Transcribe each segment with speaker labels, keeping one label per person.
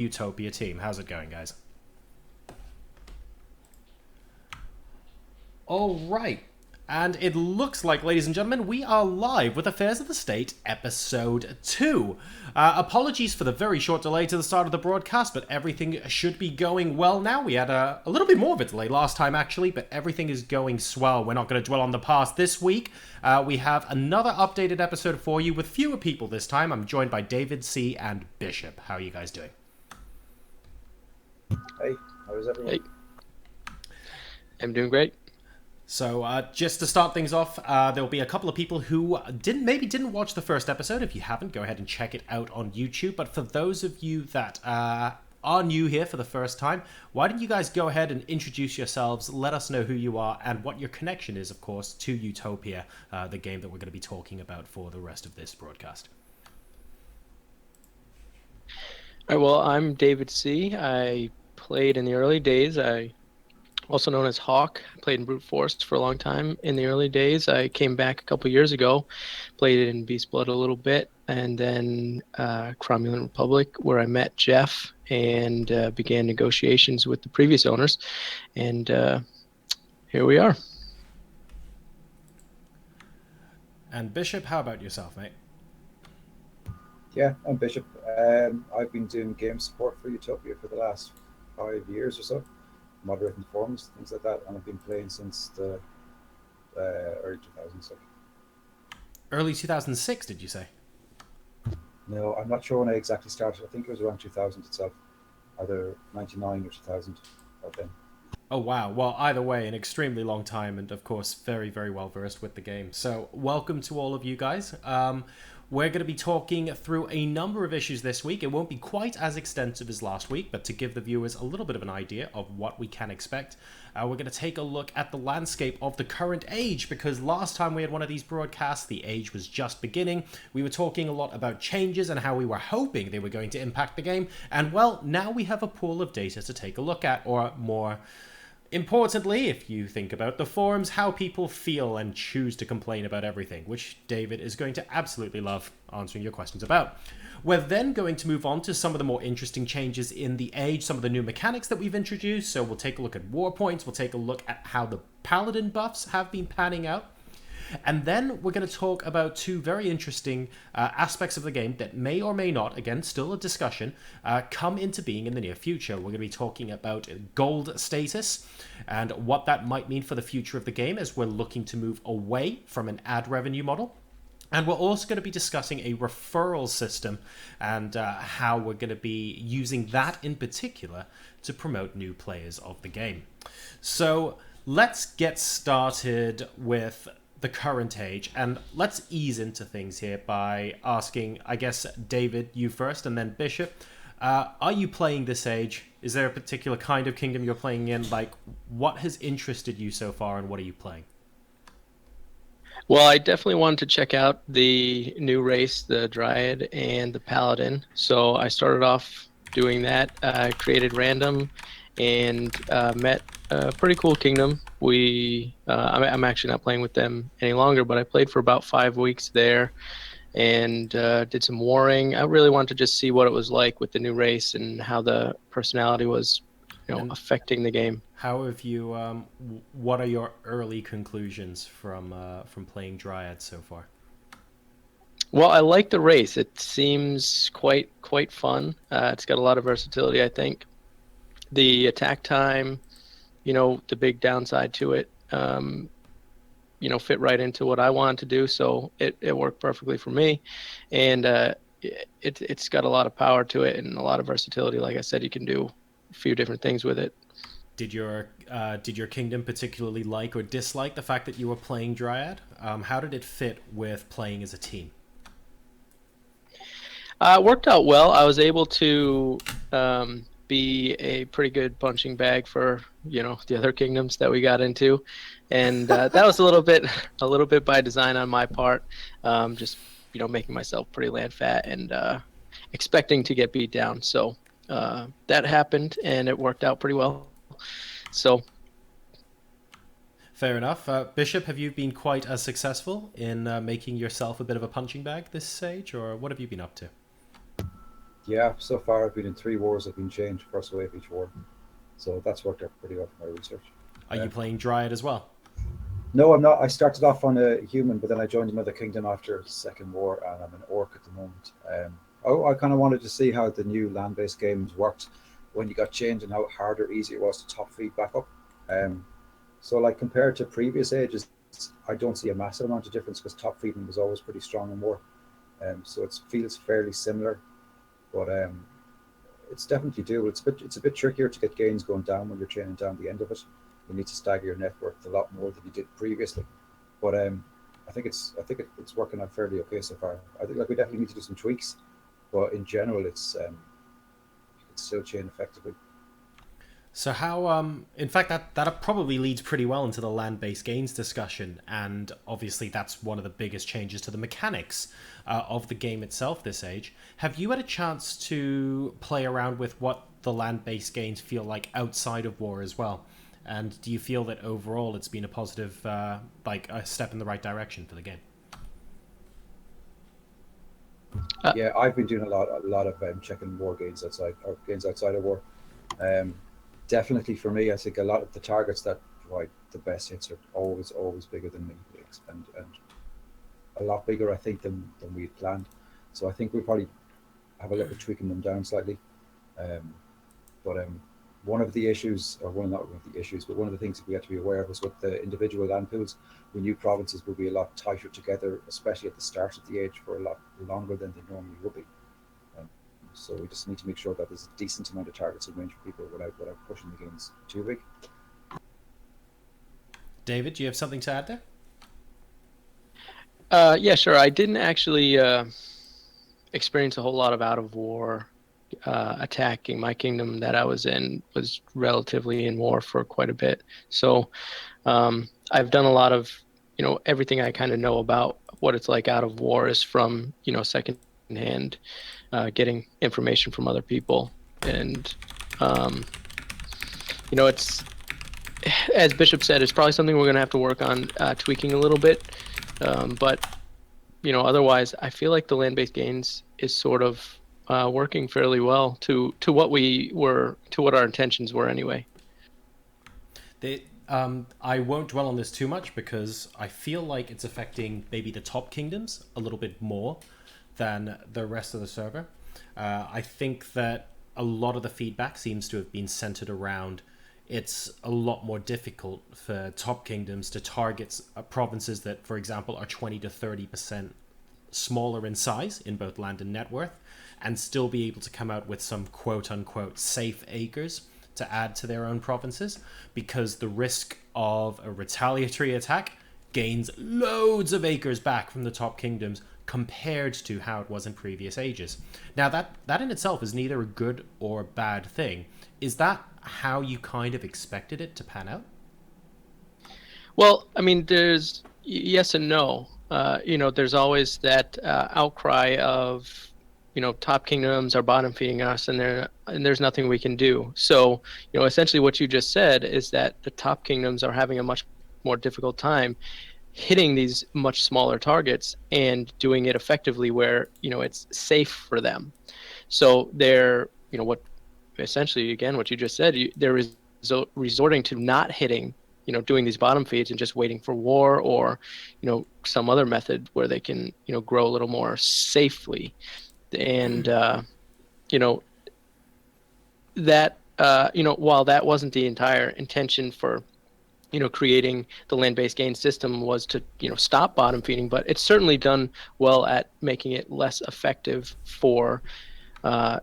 Speaker 1: Utopia team. How's it going, guys? All right. And it looks like, ladies and gentlemen, we are live with Affairs of the State, Episode 2. Apologies for the very short delay to the start of the broadcast, but everything should be going well now. We had a little bit more of a delay last time, actually, but everything is going swell. We're not going to dwell on the past this week. We have another updated episode for you with fewer people this time. I'm joined by David C. and Bishop. How are you guys doing?
Speaker 2: Hey, how is everyone?
Speaker 3: Hey. I'm doing great.
Speaker 1: So just to start things off, there'll be a couple of people who didn't watch the first episode. If you haven't, go ahead and check it out on YouTube. But for those of you that are new here for the first time, why don't you guys go ahead and introduce yourselves, let us know who you are, and what your connection is, of course, to Utopia, the game that we're going to be talking about for the rest of this broadcast.
Speaker 3: All right, well, I'm David C. I played in the early days. Also known as Hawk. I played in Brute Force for a long time in the early days. I came back a couple years ago, played in Beast Blood a little bit, and then Cromulent Republic, where I met Jeff and began negotiations with the previous owners. And here we are.
Speaker 1: And Bishop, how about yourself, mate?
Speaker 2: Yeah, I'm Bishop. I've been doing game support for Utopia for the last 5 years or so, moderating forums, things like that, and I've been playing since the early 2000s. So.
Speaker 1: Early 2006, did you say?
Speaker 2: No, I'm not sure when I exactly started. I think it was around 2000 itself, either 99 or 2000. About then.
Speaker 1: Oh, wow. Well, either way, an extremely long time, and of course, very, very well versed with the game. So, welcome to all of you guys. We're going to be talking through a number of issues this week. It won't be quite as extensive as last week, but to give the viewers a little bit of an idea of what we can expect, we're going to take a look at the landscape of the current age, because last time we had one of these broadcasts, the age was just beginning. We were talking a lot about changes and how we were hoping they were going to impact the game, and well, now we have a pool of data to take a look at, or more importantly, if you think about the forums, how people feel and choose to complain about everything, which David is going to absolutely love answering your questions about. We're then going to move on to some of the more interesting changes in the age, some of the new mechanics that we've introduced. So we'll take a look at war points, we'll take a look at how the paladin buffs have been panning out. And then we're going to talk about two very interesting aspects of the game that may or may not, again, still a discussion, come into being in the near future. We're going to be talking about gold status and what that might mean for the future of the game as we're looking to move away from an ad revenue model. And we're also going to be discussing a referral system and how we're going to be using that in particular to promote new players of the game. So let's get started with the current age, and let's ease into things here by asking, I guess, David, you first, and then Bishop. Are you playing this age? Is there a particular kind of kingdom you're playing in? Like, what has interested you so far, and what are you playing?
Speaker 3: Well, I definitely wanted to check out the new race, the Dryad and the Paladin. So I started off doing that. I created random and met a pretty cool kingdom. I'm actually not playing with them any longer, but I played for about 5 weeks there and did some warring. I really wanted to just see what it was like with the new race and how the personality was, affecting the game.
Speaker 1: How have you? What are your early conclusions from playing Dryad so far?
Speaker 3: Well, I like the race. It seems quite fun. It's got a lot of versatility, I think. The attack time, the big downside to it, fit right into what I wanted to do. So it worked perfectly for me. And it's got a lot of power to it and a lot of versatility. Like I said, you can do a few different things with it.
Speaker 1: Did your kingdom particularly like or dislike the fact that you were playing Dryad? How did it fit with playing as a team?
Speaker 3: It worked out well. I was able to be a pretty good punching bag for the other kingdoms that we got into, and that was a little bit by design on my part. Just making myself pretty land fat and expecting to get beat down. So that happened, and it worked out pretty well. So.
Speaker 1: Fair enough. Bishop, have you been quite as successful in making yourself a bit of a punching bag this stage, or what have you been up to?
Speaker 2: Yeah, so far I've been in 3 wars. I've been changed first wave each war, so that's worked out pretty well for my research.
Speaker 1: Are you
Speaker 2: Um,
Speaker 1: playing Dryad as well?
Speaker 2: no, I'm not. I started off on a human, but then I joined another kingdom after the Second War, and I'm an orc at the moment. I kind of wanted to see how the new land-based games worked when you got changed and how hard or easy it was to top feed back up. Um, so, like compared to previous ages, I don't see a massive amount of difference because top feeding was always pretty strong in war. So it feels fairly similar, but it's definitely doable. It's a bit trickier to get gains going down when you're training down the end of it. You need to stagger your network a lot more than you did previously. But I think it's working out fairly okay so far. I think like we definitely need to do some tweaks, but in general, you can still chain effectively.
Speaker 1: So how in fact that probably leads pretty well into the land-based games discussion, and obviously that's one of the biggest changes to the mechanics of the game itself this age. Have you had a chance to play around with what the land-based games feel like outside of war as well? And do you feel that overall it's been a positive like a step in the right direction for the game?
Speaker 3: Uh,
Speaker 2: Yeah, I've been doing a lot of checking war gains outside or gains outside of war. Um, Definitely for me, I think a lot of the targets that provide the best hits are always bigger than me, and a lot bigger, I think, than we had planned. So I think we'll probably have a look at tweaking them down slightly. Um, but one of the issues, or one not one of the issues, but one of the things that we had to be aware of was with the individual land pools. We knew provinces would be a lot tighter together, especially at the start of the age, for a lot longer than they normally would be. Um, so we just need to make sure that there's a decent amount of targets in range for people without pushing the games too big.
Speaker 1: David, do you have something to add there?
Speaker 3: yeah, sure. I didn't actually experience a whole lot of out of war attacking. My kingdom that I was in was relatively in war for quite a bit. So I've done a lot of, everything I kind of know about what it's like out of war is from, secondhand, getting information from other people. And, um, it's, as Bishop said, it's probably something we're going to have to work on tweaking a little bit. But otherwise, I feel like the land-based gains is sort of working fairly well to what we were to what our intentions were anyway.
Speaker 1: I won't dwell on this too much because I feel like it's affecting maybe the top kingdoms a little bit more than the rest of the server. I think that a lot of the feedback seems to have been centered around it's a lot more difficult for top kingdoms to target provinces that, for example, are 20 to 30% smaller in size in both land and net worth, and still be able to come out with some quote unquote safe acres to add to their own provinces, because the risk of a retaliatory attack gains loads of acres back from the top kingdoms compared to how it was in previous ages. Now that in itself is neither a good or bad thing. Is that how you kind of expected it to pan out?
Speaker 3: Well, I mean, there's yes and no. There's always that outcry of, top kingdoms are bottom feeding us, and there's nothing we can do. So, essentially, what you just said is that the top kingdoms are having a much more difficult time hitting these much smaller targets and doing it effectively where it's safe for them. So they're what essentially again what you just said they're resorting to not hitting, doing these bottom feeds and just waiting for war or some other method where they can grow a little more safely. And you know that while that wasn't the entire intention for creating the land-based gain system was to stop bottom feeding, but it's certainly done well at making it less effective for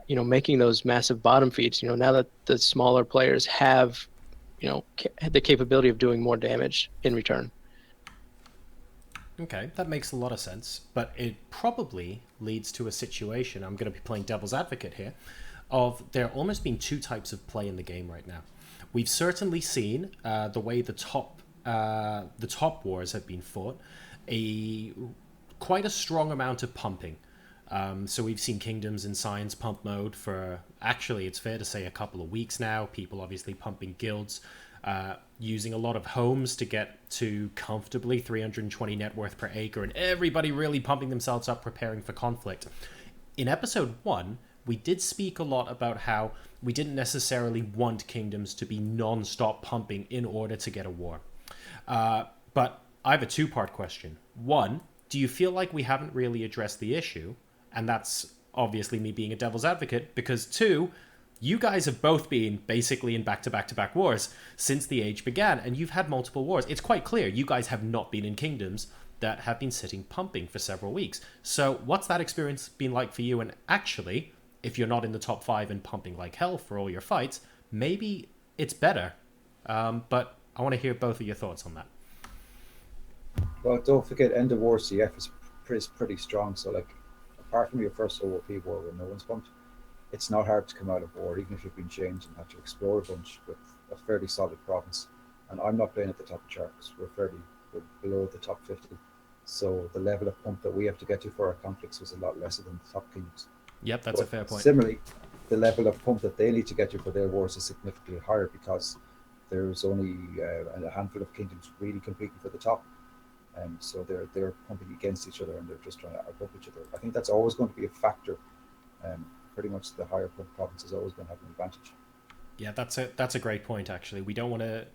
Speaker 3: making those massive bottom feeds. Now that the smaller players have the capability of doing more damage in return.
Speaker 1: Okay, that makes a lot of sense, but it probably leads to a situation, I'm going to be playing devil's advocate here, of there almost being two types of play in the game right now. We've certainly seen the way the top wars have been fought, a quite a strong amount of pumping. So we've seen kingdoms in science pump mode for, actually, it's fair to say, a couple of weeks now. People obviously pumping guilds, using a lot of homes to get to comfortably 320 net worth per acre, and everybody really pumping themselves up, preparing for conflict. In episode 1, we did speak a lot about how we didn't necessarily want kingdoms to be non-stop pumping in order to get a war. But I have a two-part question. One, do you feel like we haven't really addressed the issue? And that's obviously me being a devil's advocate, because two, you guys have both been basically in back-to-back-to-back wars since the age began, and you've had multiple wars. It's quite clear you guys have not been in kingdoms that have been sitting pumping for several weeks. So what's that experience been like for you? And actually, if you're not in the top 5 and pumping like hell for all your fights, maybe it's better. But I want to hear both of your thoughts on that.
Speaker 2: Well, don't forget, end of war CF is pretty strong. So, like, apart from your first OOP war where no one's pumped, it's not hard to come out of war, even if you've been changed and had to explore a bunch with a fairly solid province. And I'm not playing at the top of charts. We're below the top 50. So the level of pump that we have to get to for our conflicts was a lot lesser than the top kingdoms.
Speaker 1: Yep, that's a fair point.
Speaker 2: Similarly, the level of pump that they need to get to for their wars is significantly higher because there's only a handful of kingdoms really competing for the top. So they're pumping against each other and they're just trying to outpump each other. I think that's always going to be a factor. Pretty much the higher pump province is always going to have an advantage.
Speaker 1: Yeah, that's a great point, actually. We don't want to...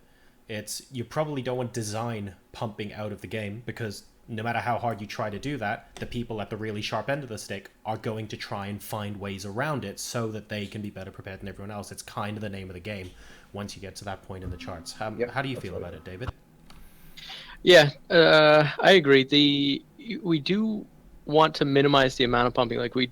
Speaker 1: You probably don't want design pumping out of the game, because no matter how hard you try to do that, the people at the really sharp end of the stick are going to try and find ways around it so that they can be better prepared than everyone else. It's kind of the name of the game once you get to that point in the charts. How do you feel about it, David?
Speaker 3: Yeah, I agree. We do want to minimize the amount of pumping. Like we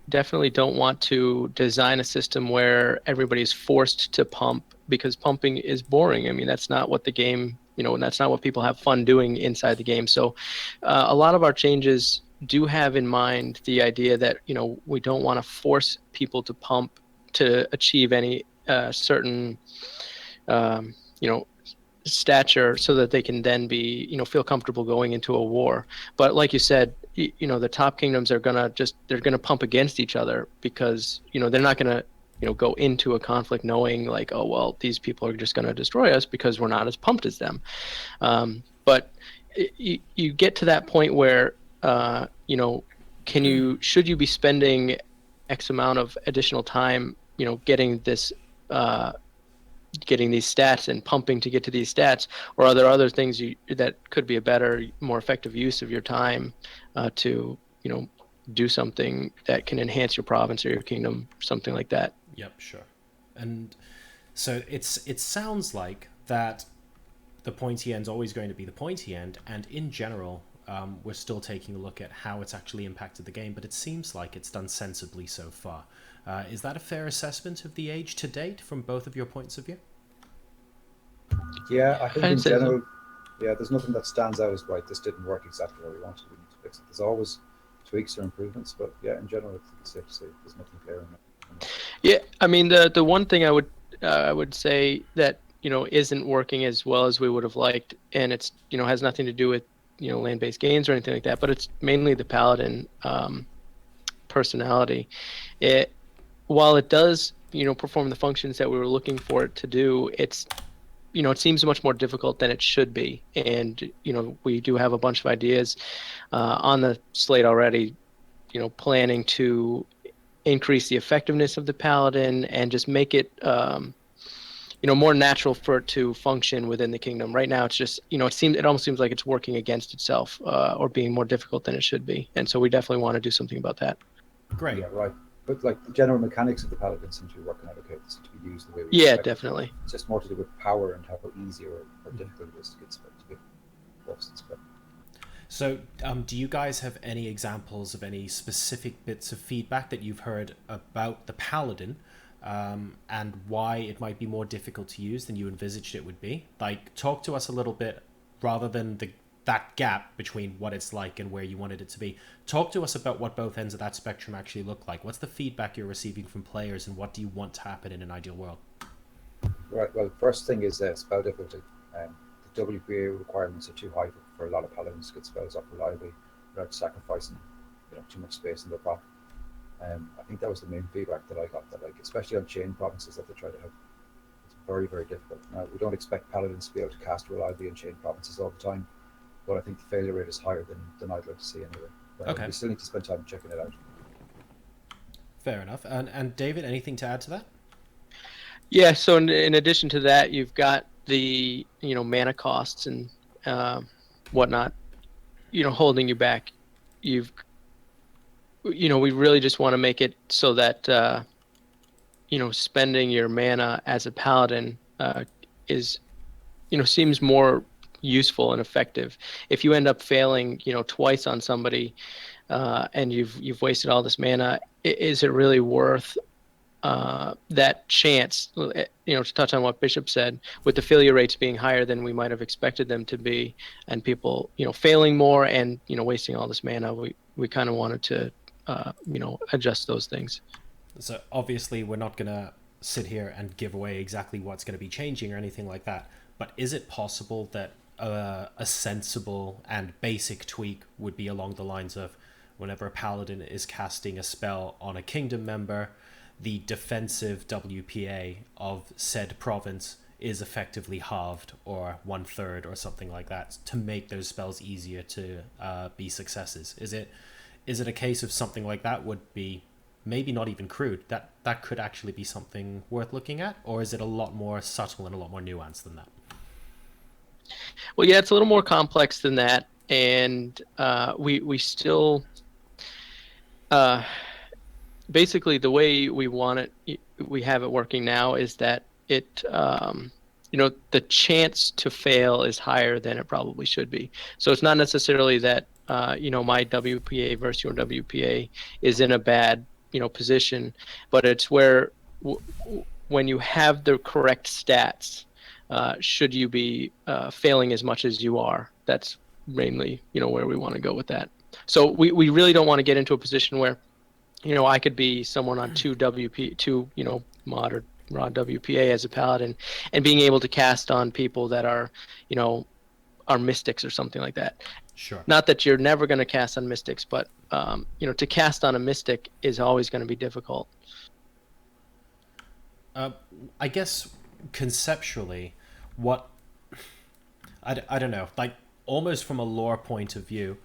Speaker 3: definitely don't want to design a system where everybody's forced to pump, because pumping is boring. I mean, that's not what the game, and that's not what people have fun doing inside the game. So a lot of our changes do have in mind the idea that, we don't want to force people to pump to achieve any certain, stature so that they can then be, feel comfortable going into a war. But like you said, the top kingdoms are they're gonna pump against each other, because they're not gonna go into a conflict knowing like, oh well, these people are just gonna destroy us because we're not as pumped as them. But you get to that point where should you be spending X amount of additional time getting these stats and pumping to get to these stats, or are there other things that could be a better, more effective use of your time to do something that can enhance your province or your kingdom, something like that?
Speaker 1: Yep, sure. And so it sounds like that the pointy end's always going to be the pointy end, and in general we're still taking a look at how it's actually impacted the game, but it seems like it's done sensibly so far. Is that a fair assessment of the age to date from both of your points of view?
Speaker 2: Yeah, I think in general, there's nothing that stands out as right. This didn't work exactly where we wanted. We need to fix it. There's always tweaks or improvements, but yeah, in general, I think it's safe to say there's nothing clear in that.
Speaker 3: Yeah, I mean, the one thing I would say that isn't working as well as we would have liked, and it's has nothing to do with land-based gains or anything like that, but it's mainly the paladin personality. While it does perform the functions that we were looking for it to do, it seems much more difficult than it should be. And we do have a bunch of ideas on the slate already, planning to increase the effectiveness of the paladin and just make it more natural for it to function within the kingdom. Right now it's just it almost seems like it's working against itself, or being more difficult than it should be. And so we definitely want to do something about that.
Speaker 1: Great.
Speaker 2: Yeah, right. But like the general mechanics of the paladin seem to be working out okay. They seem to be used the way we expect.
Speaker 3: Definitely.
Speaker 2: It's just more to do with power and how easy or difficult it is to get buffs and stuff.
Speaker 1: So do you guys have any examples of any specific bits of feedback that you've heard about the paladin, and why it might be more difficult to use than you envisaged it would be? Like, talk to us a little bit, rather than that gap between what it's like and where you wanted it to be. Talk to us about what both ends of that spectrum actually look like. What's the feedback you're receiving from players, and what do you want to happen in an ideal world?
Speaker 2: Right. Well, first thing is spell difficulty. The WPA requirements are too high for a lot of paladins to get spells off reliably without sacrificing too much space in their prop. I think that was the main feedback that I got, that like, especially on chain provinces that they try to have, it's very, very difficult. Now, we don't expect paladins to be able to cast reliably in chain provinces all the time, but I think the failure rate is higher than I'd like to see anyway. But
Speaker 1: okay.
Speaker 2: We still need to spend time checking it out.
Speaker 1: Fair enough. And David, anything to add to that?
Speaker 3: Yeah, so in addition to that, you've got the mana costs and whatnot, holding you back. You've we really just want to make it so that spending your mana as a paladin is seems more useful and effective. If you end up failing twice on somebody and you've wasted all this mana, is it really worth that chance, to touch on what Bishop said, with the failure rates being higher than we might have expected them to be, and people, failing more and, wasting all this mana, we kind of wanted to, adjust those things.
Speaker 1: So obviously we're not going to sit here and give away exactly what's going to be changing or anything like that. But is it possible that a sensible and basic tweak would be along the lines of whenever a paladin is casting a spell on a kingdom member, the defensive WPA of said province is effectively halved or 1/3 or something like that to make those spells easier to be successes? Is it a case of something like that would be maybe not even crude, that could actually be something worth looking at? Or is it a lot more subtle and a lot more nuanced than that?
Speaker 3: Well, yeah, it's a little more complex than that, and we still basically the way we want it, we have it working now is that it the chance to fail is higher than it probably should be. So it's not necessarily that my WPA versus your WPA is in a bad position, but it's where when you have the correct stats, should you be failing as much as you are? That's mainly where we want to go with that. So we really don't want to get into a position where I could be someone on two mod or raw WPA as a paladin, and being able to cast on people that are mystics or something like that.
Speaker 1: Sure.
Speaker 3: Not that you're never going to cast on mystics, but to cast on a mystic is always going to be difficult.
Speaker 1: I guess conceptually, I don't know, like almost from a lore point of view,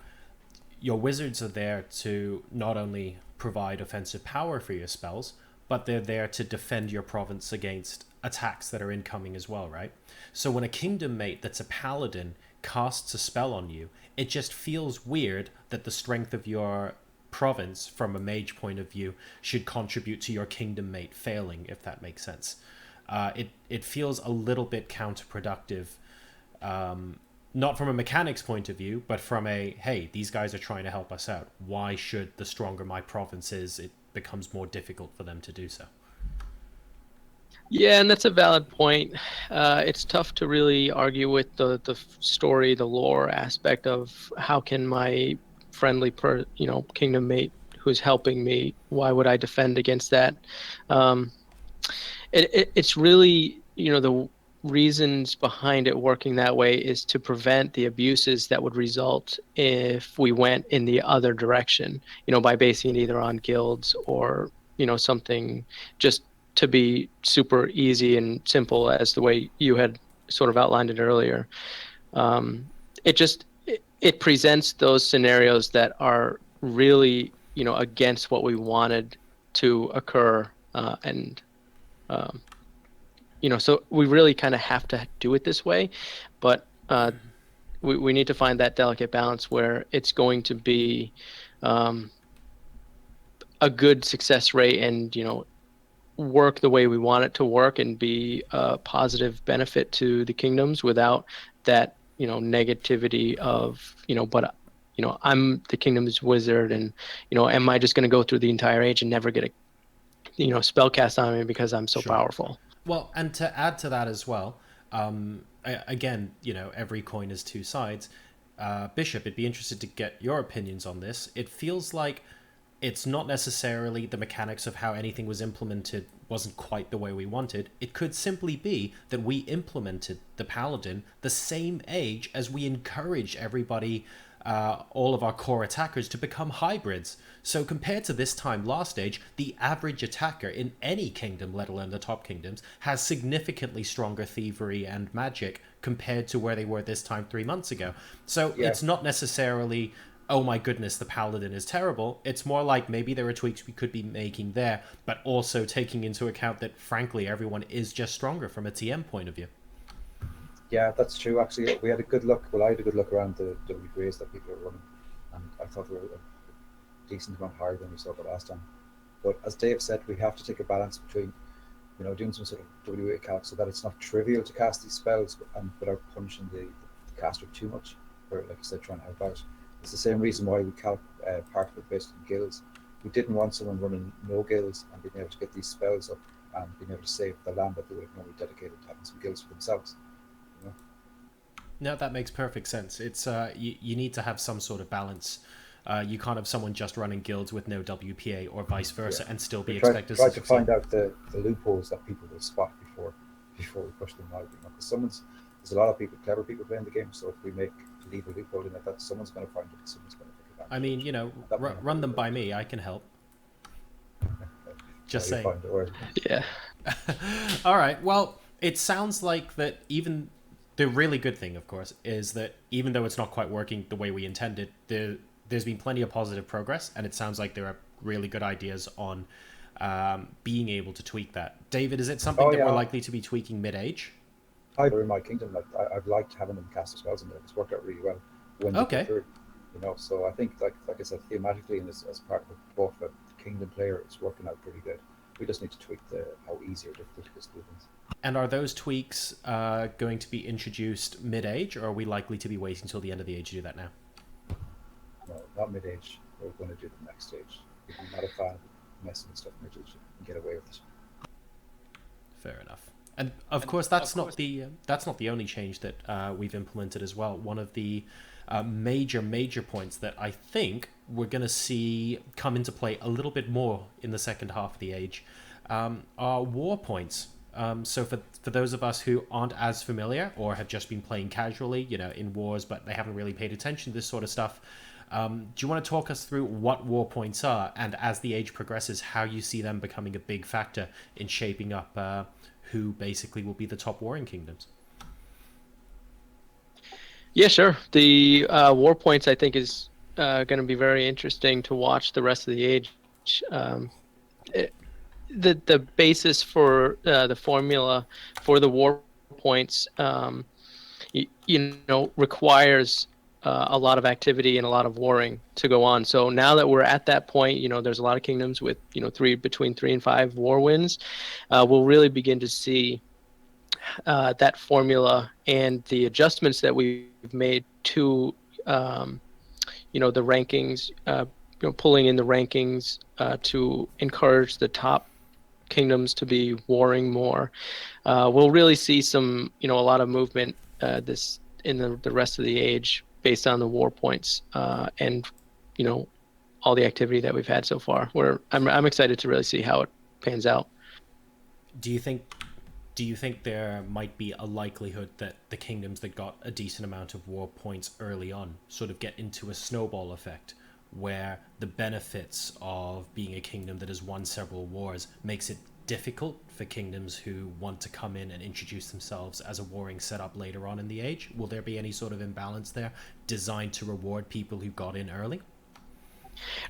Speaker 1: your wizards are there to not only provide offensive power for your spells, but they're there to defend your province against attacks that are incoming as well, right? So when a kingdom mate that's a paladin casts a spell on you, it just feels weird that the strength of your province from a mage point of view should contribute to your kingdom mate failing, if that makes sense. It feels a little bit counterproductive, not from a mechanics point of view, but from a, hey, these guys are trying to help us out. Why should the stronger my province is, it becomes more difficult for them to do so?
Speaker 3: Yeah, and that's a valid point. It's tough to really argue with the story, the lore aspect of how can my friendly kingdom mate who's helping me, why would I defend against that? It's really the reasons behind it working that way is to prevent the abuses that would result if we went in the other direction, by basing it either on guilds or something just to be super easy and simple as the way you had sort of outlined it earlier. It presents those scenarios that are really against what we wanted to occur, and so we really kind of have to do it this way, but we need to find that delicate balance where it's going to be a good success rate and work the way we want it to work and be a positive benefit to the kingdoms without that negativity of but I'm the kingdom's wizard, and am I just going to go through the entire age and never get a spell cast on me because I'm so powerful?
Speaker 1: Well, and to add to that as well, again, every coin has two sides. Bishop, I'd be interested to get your opinions on this. It feels like it's not necessarily the mechanics of how anything was implemented wasn't quite the way we wanted. It could simply be that we implemented the paladin the same age as we encourage everybody, all of our core attackers, to become hybrids. So compared to this time last age, the average attacker in any kingdom, let alone the top kingdoms, has significantly stronger thievery and magic compared to where they were this time 3 months ago. So It's not necessarily oh my goodness, the paladin is terrible. It's more like maybe there are tweaks we could be making there, but also taking into account that frankly everyone is just stronger from a TM point of view.
Speaker 2: Yeah, that's true. Actually, we had a good look. Well, I had a good look around the WPAs that people are running, and I thought they were a decent amount higher than we saw the last time. But as Dave said, we have to take a balance between, doing some sort of WA calc so that it's not trivial to cast these spells and without punishing the caster too much, or like I said, trying to help out. It's the same reason why we calc part of it based on guilds. We didn't want someone running no guilds and being able to get these spells up and being able to save the land that they would have normally dedicated to having some guilds for themselves.
Speaker 1: No, that makes perfect sense. It's you need to have some sort of balance. You can't have someone just running guilds with no WPA or vice versa and still be expected
Speaker 2: try
Speaker 1: to
Speaker 2: to find out the loopholes that people will spot before we push them out. Because there's a lot of people, clever people playing the game. So if we leave a loophole in it, that someone's going to find it. Someone's going to take advantage.
Speaker 1: I mean, run them by me. I can help. Just saying.
Speaker 3: Yeah.
Speaker 1: All right. Well, it sounds like that even the really good thing, of course, is that even though it's not quite working the way we intended, there's been plenty of positive progress, and it sounds like there are really good ideas on being able to tweak that. David, is it something that we're likely to be tweaking mid-age?
Speaker 2: Either in my kingdom, I've liked having them cast the spells in there. It's worked out really well when they go through. So I think, like I said, thematically and as part of both a kingdom player, it's working out pretty good. We just need to tweak how easy or difficult it is to do things.
Speaker 1: And are those tweaks going to be introduced mid-age, or are we likely to be waiting until the end of the age to do that now?
Speaker 2: No, not mid-age. We're going to do the next stage. If I'm not a fan of messing with stuff mid-age, you can get away with it.
Speaker 1: Fair enough. And of course, that's not the only change that we've implemented as well. One of the major points that I think we're going to see come into play a little bit more in the second half of the age are war points. So for those of us who aren't as familiar or have just been playing casually, in wars, but they haven't really paid attention to this sort of stuff, do you want to talk us through what war points are, and as the age progresses, how you see them becoming a big factor in shaping up who basically will be the top warring kingdoms?
Speaker 3: Yeah, sure. The war points, I think, is going to be very interesting to watch the rest of the age. The basis for the formula for the war points, requires a lot of activity and a lot of warring to go on. So now that we're at that point, there's a lot of kingdoms with between 3 and 5 war wins. We'll really begin to see that formula and the adjustments that we've made to the rankings, pulling in the rankings to encourage the top kingdoms to be warring more. We'll really see some a lot of movement this in the rest of the age based on the war points and all the activity that we've had so far. I'm excited to really see how it pans out.
Speaker 1: Do you think there might be a likelihood that the kingdoms that got a decent amount of war points early on sort of get into a snowball effect, where the benefits of being a kingdom that has won several wars makes it difficult for kingdoms who want to come in and introduce themselves as a warring setup later on in the age? Will there be any sort of imbalance there designed to reward people who got in early?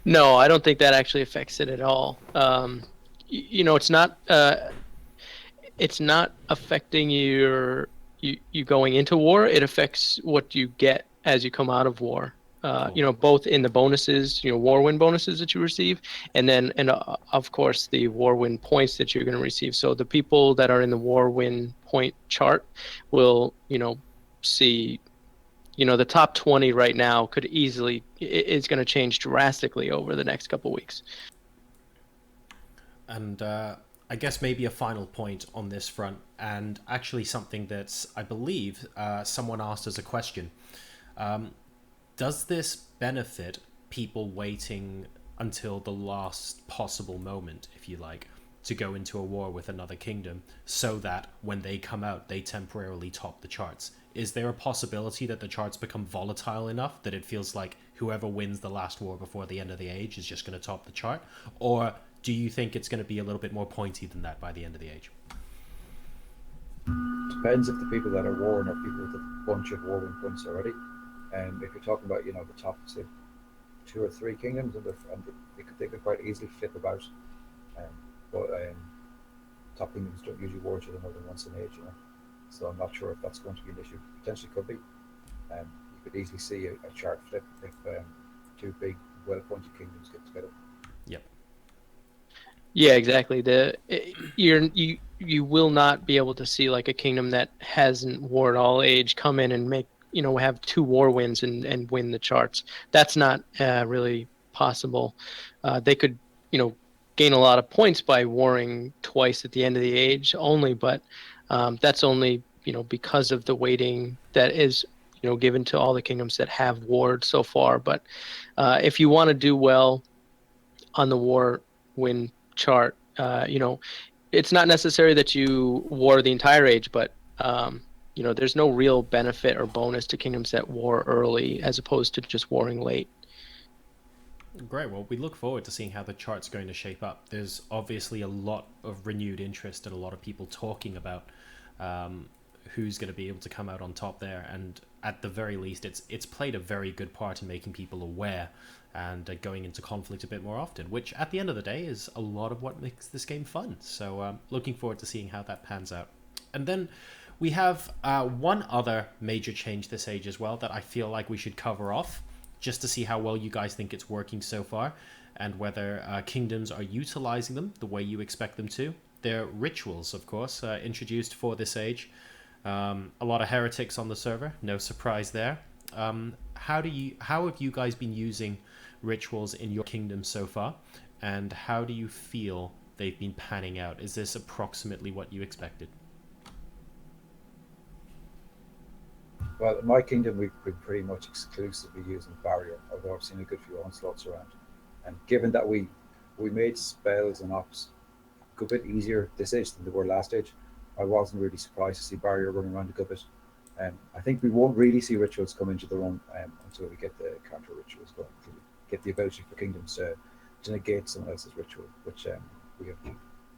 Speaker 3: No, I don't think that actually affects it at all. It's not affecting you going into war. It affects what you get as you come out of war. Both in the bonuses, war win bonuses that you receive, and of course the war win points that you're going to receive. So the people that are in the war win point chart will, see, the top 20 right now is going to change drastically over the next couple weeks.
Speaker 1: And I guess maybe a final point on this front, and actually something that's, I believe, someone asked as a question. Does this benefit people waiting until the last possible moment, if you like, to go into a war with another kingdom, so that when they come out, they temporarily top the charts? Is there a possibility that the charts become volatile enough that it feels like whoever wins the last war before the end of the age is just going to top the chart? Or do you think it's going to be a little bit more pointy than that by the end of the age?
Speaker 2: Depends if the people that are warring are people with a bunch of warring points already. If you're talking about, the top, say, 2 or 3 kingdoms, and they could quite easily flip about. But top kingdoms don't usually war each other more than once in age, So I'm not sure if that's going to be an issue. Potentially could be. You could easily see a chart flip if two big, well-appointed kingdoms get together.
Speaker 1: Yep.
Speaker 3: Yeah, exactly. You will not be able to see like a kingdom that hasn't warred all age come in and make have 2 war wins and win the charts. That's not really possible. They could gain a lot of points by warring twice at the end of the age only, but that's only because of the weighting that is given to all the kingdoms that have warred so far. But if you want to do well on the war win chart, it's not necessary that you war the entire age, but there's no real benefit or bonus to kingdoms that war early as opposed to just warring late.
Speaker 1: Great. Well, we look forward to seeing how the chart's going to shape up. There's obviously a lot of renewed interest and a lot of people talking about who's going to be able to come out on top there. And at the very least, it's played a very good part in making people aware and going into conflict a bit more often, which at the end of the day is a lot of what makes this game fun. So looking forward to seeing how that pans out. And then we have one other major change this age as well that I feel like we should cover off, just to see how well you guys think it's working so far and whether kingdoms are utilizing them the way you expect them to. They're rituals, of course, introduced for this age. A lot of heretics on the server, no surprise there. How have you guys been using rituals in your kingdom so far, and how do you feel they've been panning out? Is this approximately what you expected?
Speaker 2: Well, in my kingdom, we've been pretty much exclusively using barrier, although I've seen a good few onslaughts around. And given that we made spells and ops a good bit easier this age than they were last age, I wasn't really surprised to see barrier running around a good bit. I think we won't really see rituals come into their own until we get the counter rituals going, until we get the ability for kingdoms to negate someone else's ritual, which we have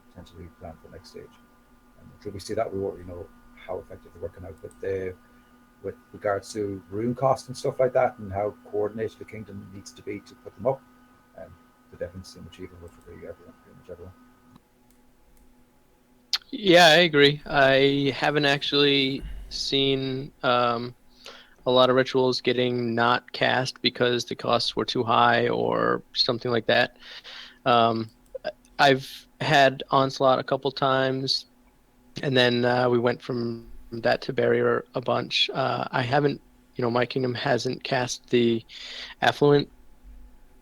Speaker 2: potentially planned for next stage. Until we see that, we won't really know how effective they're working out. But with regards to rune cost and stuff like that, and how coordinated the kingdom needs to be to put them up, the definitely seem achievable for pretty much everyone.
Speaker 3: Yeah, I agree. I haven't actually seen a lot of rituals getting not cast because the costs were too high or something like that. I've had Onslaught a couple times, and then we went from that to Barrier a bunch. I haven't, my kingdom hasn't cast the Affluent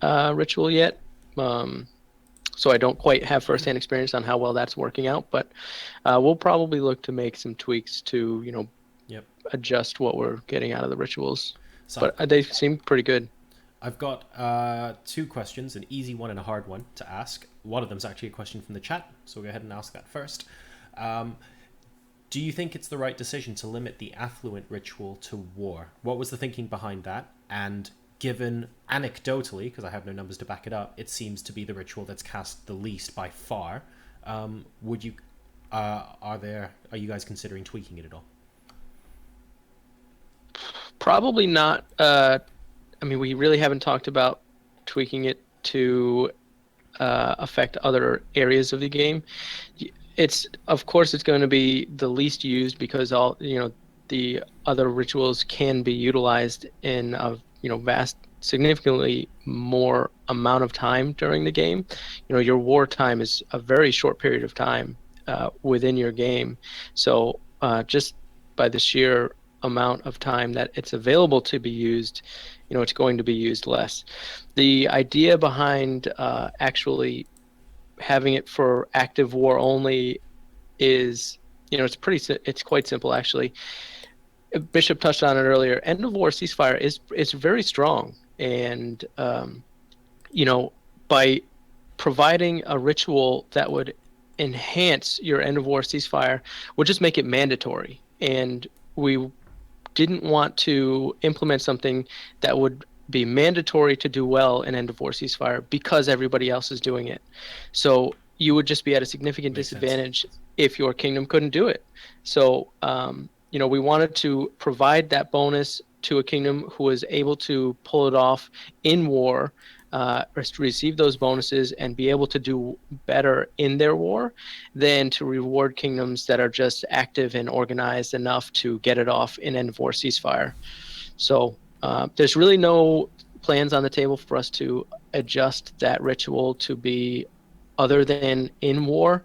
Speaker 3: ritual yet. So I don't quite have firsthand experience on how well that's working out, but we'll probably look to make some tweaks to, adjust what we're getting out of the rituals. So but they seem pretty good.
Speaker 1: I've got 2 questions, an easy one and a hard one to ask. One of them is actually a question from the chat, so we'll go ahead and ask that first. Do you think it's the right decision to limit the Affluent ritual to war? What was the thinking behind that? And given anecdotally, because I have no numbers to back it up, it seems to be the ritual that's cast the least by far. Are you guys considering tweaking it at all?
Speaker 3: Probably not. We really haven't talked about tweaking it to affect other areas of the game. Of course it's going to be the least used because all the other rituals can be utilized in a significantly more amount of time during the game. Your war time is a very short period of time within your game, so just by the sheer amount of time that it's available to be used, it's going to be used less. The idea behind actually having it for active war only is, it's quite simple actually. Bishop touched on it earlier. End of war ceasefire is very strong, and by providing a ritual that would enhance your end of war ceasefire would just make it mandatory, and we didn't want to implement something that would be mandatory to do well in end of war ceasefire because everybody else is doing it. So you would just be at a significant disadvantage if your kingdom couldn't do it. So we wanted to provide that bonus to a kingdom who was able to pull it off in war, or to receive those bonuses and be able to do better in their war, than to reward kingdoms that are just active and organized enough to get it off in end of war ceasefire. So there's really no plans on the table for us to adjust that ritual to be other than in war.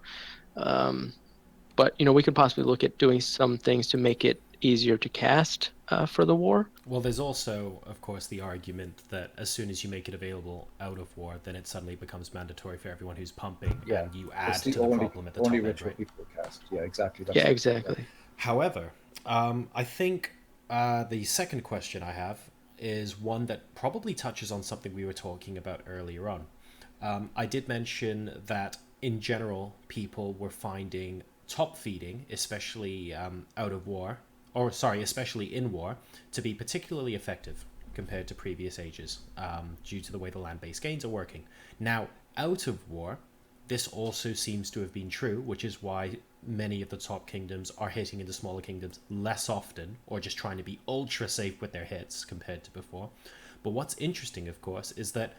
Speaker 3: But we could possibly look at doing some things to make it easier to cast for the war.
Speaker 1: Well, there's also, of course, the argument that as soon as you make it available out of war, then it suddenly becomes mandatory for everyone who's pumping, and you add to the problem at the top end, right?
Speaker 2: People cast. Yeah, exactly.
Speaker 3: Yeah, exactly.
Speaker 1: Yeah. However, I think the second question I have is one that probably touches on something we were talking about earlier on. I did mention that in general, people were finding top feeding, especially especially in war, to be particularly effective compared to previous ages, due to the way the land-based gains are working. Now, out of war, this also seems to have been true, which is why many of the top kingdoms are hitting into smaller kingdoms less often, or just trying to be ultra safe with their hits compared to before. But what's interesting, of course, is that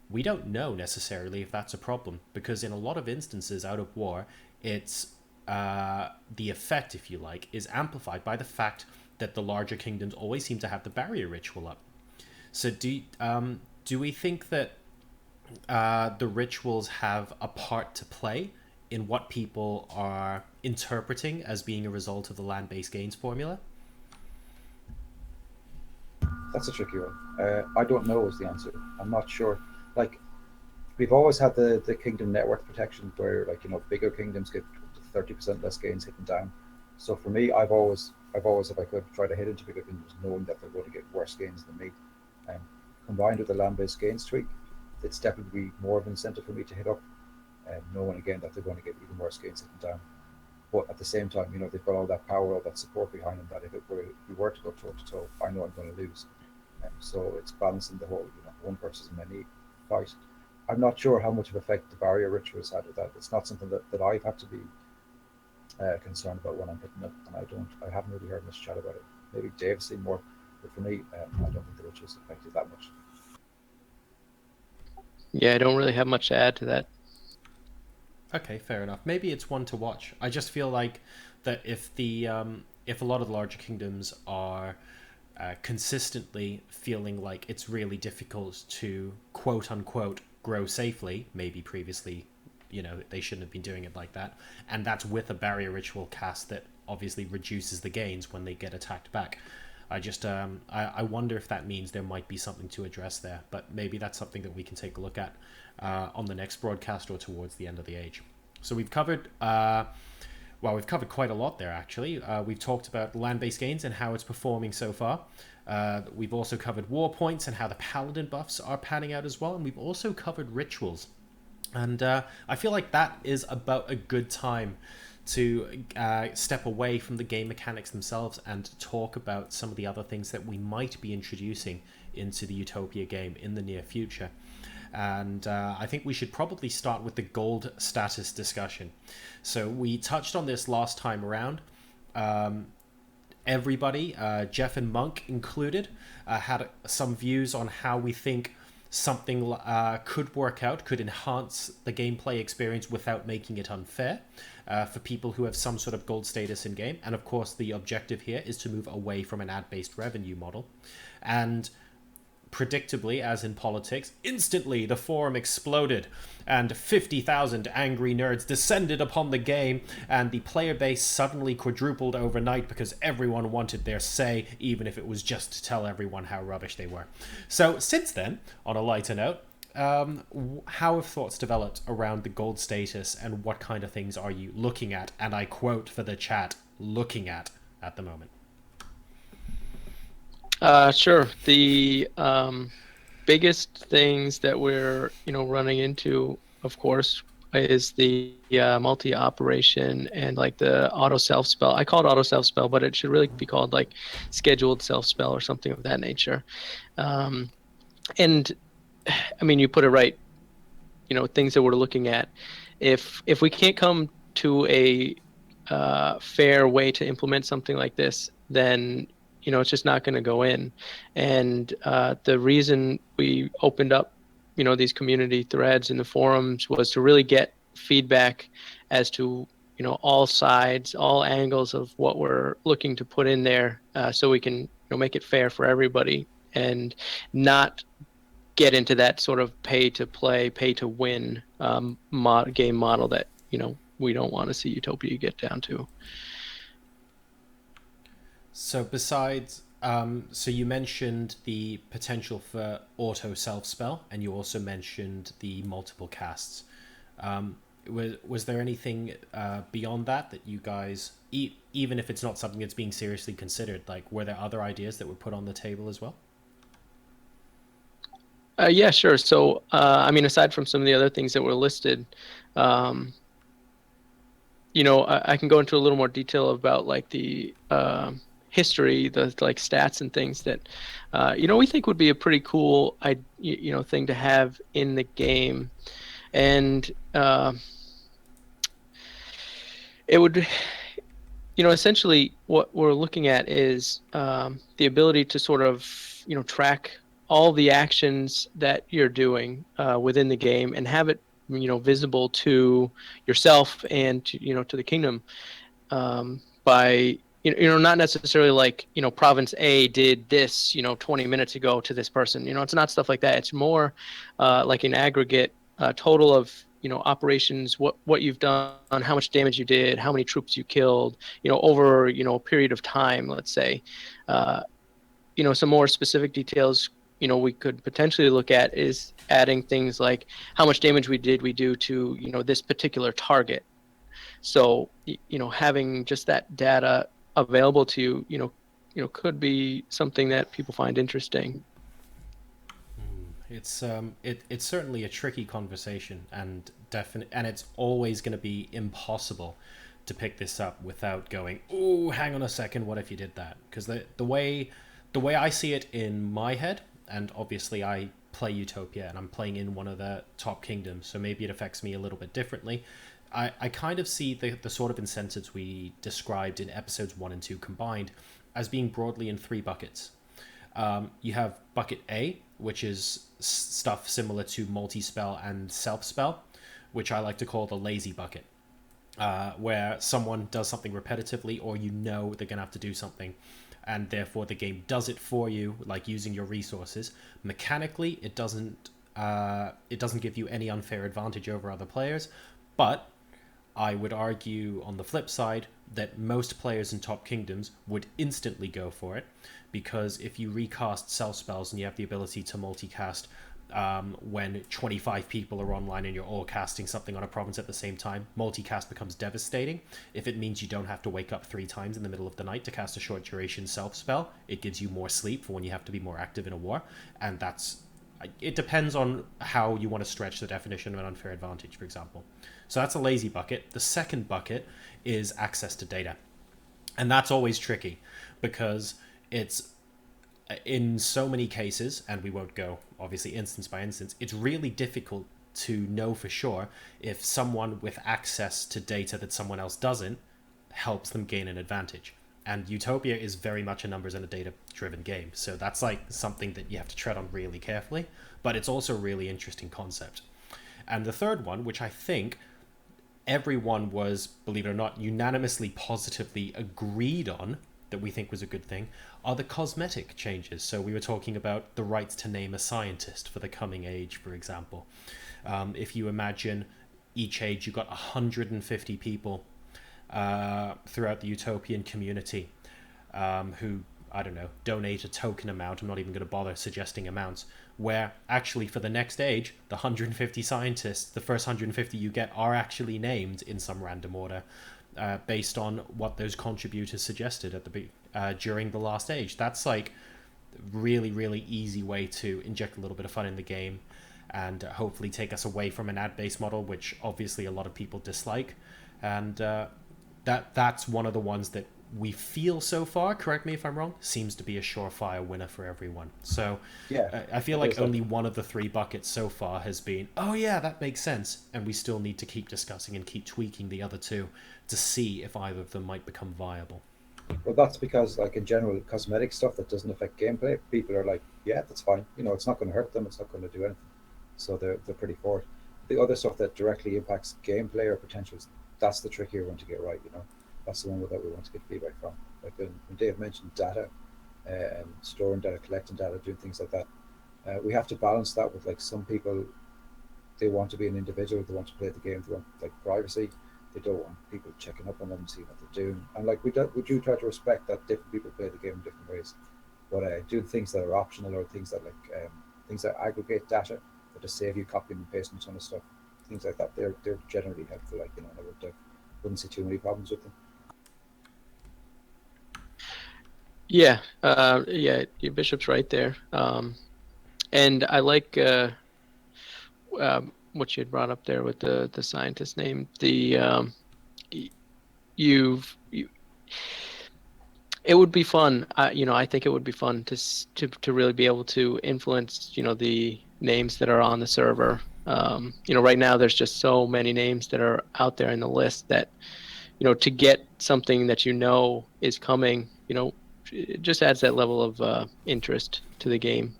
Speaker 1: we don't know necessarily if that's a problem, because in a lot of instances out of war, it's the effect, if you like, is amplified by the fact that the larger kingdoms always seem to have the barrier ritual up. So do we think that the rituals have a part to play in what people are interpreting as being a result of the land-based gains formula?
Speaker 2: That's a tricky one. I don't know is the answer. I'm not sure. Like, we've always had the kingdom network protection where, like, bigger kingdoms get 30% less gains hitting down. So for me, I've always, if I could, try to hit into bigger kingdoms knowing that they're going to get worse gains than me. Combined with the land-based gains tweak, it's definitely more of an incentive for me to hit up, knowing again that they're going to get even worse gains hitting down. But at the same time, they've got all that power, all that support behind them, that if we were to go toe to toe, I know I'm going to lose. So it's balancing the whole, one versus many fight. I'm not sure how much of effect the barrier ritual has had with that. It's not something that I've had to be concerned about when I'm hitting it, and I haven't really heard much chat about it. Maybe Dave's seen more, but for me, I don't think the ritual's affected that much.
Speaker 3: Yeah, I don't really have much to add to that.
Speaker 1: Okay, fair enough. Maybe it's one to watch. I just feel like that if a lot of the larger kingdoms are consistently feeling like it's really difficult to quote unquote grow safely, maybe previously they shouldn't have been doing it like that, and that's with a barrier ritual cast that obviously reduces the gains when they get attacked back. I just I wonder if that means there might be something to address there, but maybe that's something that we can take a look at on the next broadcast or towards the end of the age. So we've covered we've covered quite a lot there, actually. We've talked about land-based gains and how it's performing so far. We've also covered war points and how the paladin buffs are panning out as well, and we've also covered rituals. And I feel like that is about a good time to step away from the game mechanics themselves and talk about some of the other things that we might be introducing into the Utopia game in the near future. And I think we should probably start with the gold status discussion. So we touched on this last time around. Everybody, Jeff and Monk included, had some views on how we think something could work out, could enhance the gameplay experience without making it unfair for people who have some sort of gold status in game. And of course, the objective here is to move away from an ad-based revenue model. And predictably, as in politics, instantly the forum exploded and 50,000 angry nerds descended upon the game, and the player base suddenly quadrupled overnight because everyone wanted their say, even if it was just to tell everyone how rubbish they were. So since then, on a lighter note, how have thoughts developed around the gold status, and what kind of things are you looking at, and I quote for the chat, looking at the moment?
Speaker 3: Sure. The biggest things that we're running into, of course, is the multi-operation and like the auto self-spell. I call it auto self-spell, but it should really be called like scheduled self-spell or something of that nature. And I mean, you put it right, things that we're looking at. If we can't come to a fair way to implement something like this, then it's just not going to go in. And the reason we opened up, these community threads in the forums was to really get feedback as to, all sides, all angles of what we're looking to put in there, so we can, make it fair for everybody and not get into that sort of pay to play, pay to win game model that, we don't want to see Utopia get down to.
Speaker 1: So besides, so you mentioned the potential for auto self spell, and you also mentioned the multiple casts. Was there anything beyond that you guys, even if it's not something that's being seriously considered, like were there other ideas that were put on the table as well?
Speaker 3: Yeah, sure. So, I mean, aside from some of the other things that were listed, I can go into a little more detail about like the history, the like stats and things that, we think would be a pretty cool, thing to have in the game, and it would, essentially what we're looking at is the ability to sort of, track all the actions that you're doing within the game and have it, visible to yourself and to the kingdom, by not necessarily like province A did this 20 minutes ago to this person. It's not stuff like that. It's more like an aggregate total of operations, what you've done, how much damage you did, how many troops you killed, over a period of time, let's say. Some more specific details we could potentially look at is adding things like how much damage we do to this particular target. So having just that data available to could be something that people find interesting.
Speaker 1: It's certainly a tricky conversation, and and it's always going to be impossible to pick this up without going, "Oh, hang on a second, what if you did that?" Because the way I see it in my head, and obviously I play Utopia and I'm playing in one of the top kingdoms, so maybe it affects me a little bit differently. I kind of see the sort of incentives we described in episodes 1 and 2 combined as being broadly in three buckets. You have bucket A, which is stuff similar to multi-spell and self-spell, which I like to call the lazy bucket, where someone does something repetitively, or they're going to have to do something, and therefore the game does it for you, like using your resources. Mechanically, it doesn't give you any unfair advantage over other players, but I would argue on the flip side that most players in top kingdoms would instantly go for it, because if you recast self spells and you have the ability to multicast when 25 people are online and you're all casting something on a province at the same time, multicast becomes devastating. If it means you don't have to wake up 3 times in the middle of the night to cast a short duration self spell, it gives you more sleep for when you have to be more active in a war, and it depends on how you want to stretch the definition of an unfair advantage, for example. So that's a lazy bucket. The second bucket is access to data. And that's always tricky because it's, in so many cases, and we won't go obviously instance by instance, it's really difficult to know for sure if someone with access to data that someone else doesn't helps them gain an advantage. And Utopia is very much a numbers and a data driven game, so that's like something that you have to tread on really carefully, but it's also a really interesting concept. And the third one, which I think everyone was, believe it or not, unanimously positively agreed on that we think was a good thing, are the cosmetic changes. So we were talking about the rights to name a scientist for the coming age, for example. If you imagine each age, you've got 150 people throughout the Utopian community who, I don't know, donate a token amount. I'm not even going to bother suggesting amounts, where actually for the next age, the 150 scientists, the first 150 you get are actually named in some random order based on what those contributors suggested at during the last age. That's like really, really easy way to inject a little bit of fun in the game and hopefully take us away from an ad-based model, which obviously a lot of people dislike. And that's one of the ones that we feel so far, correct me if I'm wrong, seems to be a surefire winner for everyone. So
Speaker 2: Yeah,
Speaker 1: I feel like only one of the three buckets so far has been, oh yeah, that makes sense. And we still need to keep discussing and keep tweaking the other two to see if either of them might become viable.
Speaker 2: Well, that's because, like, in general, cosmetic stuff that doesn't affect gameplay, people are like, yeah, that's fine. You know, it's not going to hurt them. It's not going to do anything. So they're pretty for it. The other stuff that directly impacts gameplay or potentials, that's the trickier one to get right. You know, that's the one that we want to get feedback from. Like when Dave mentioned data, storing data, collecting data, doing things like that, we have to balance that with, like, some people, they want to be an individual, they want to play the game, they want, like, privacy. They don't want people checking up on them and seeing what they're doing. And, like, we do try to respect that different people play the game in different ways. But doing things that are optional, or things that, like, things that aggregate data that just save you copying and pasting a ton of stuff, things like that, they're generally helpful. Like, you know, wouldn't see too many problems with them.
Speaker 3: Yeah, your Bishop's right there. And I like what you had brought up there with the scientist name. You've you, it would be fun. I think it would be fun to really be able to influence, the names that are on the server. Right now there's just so many names that are out there in the list that, to get something that is coming, it just adds that level of interest to the game.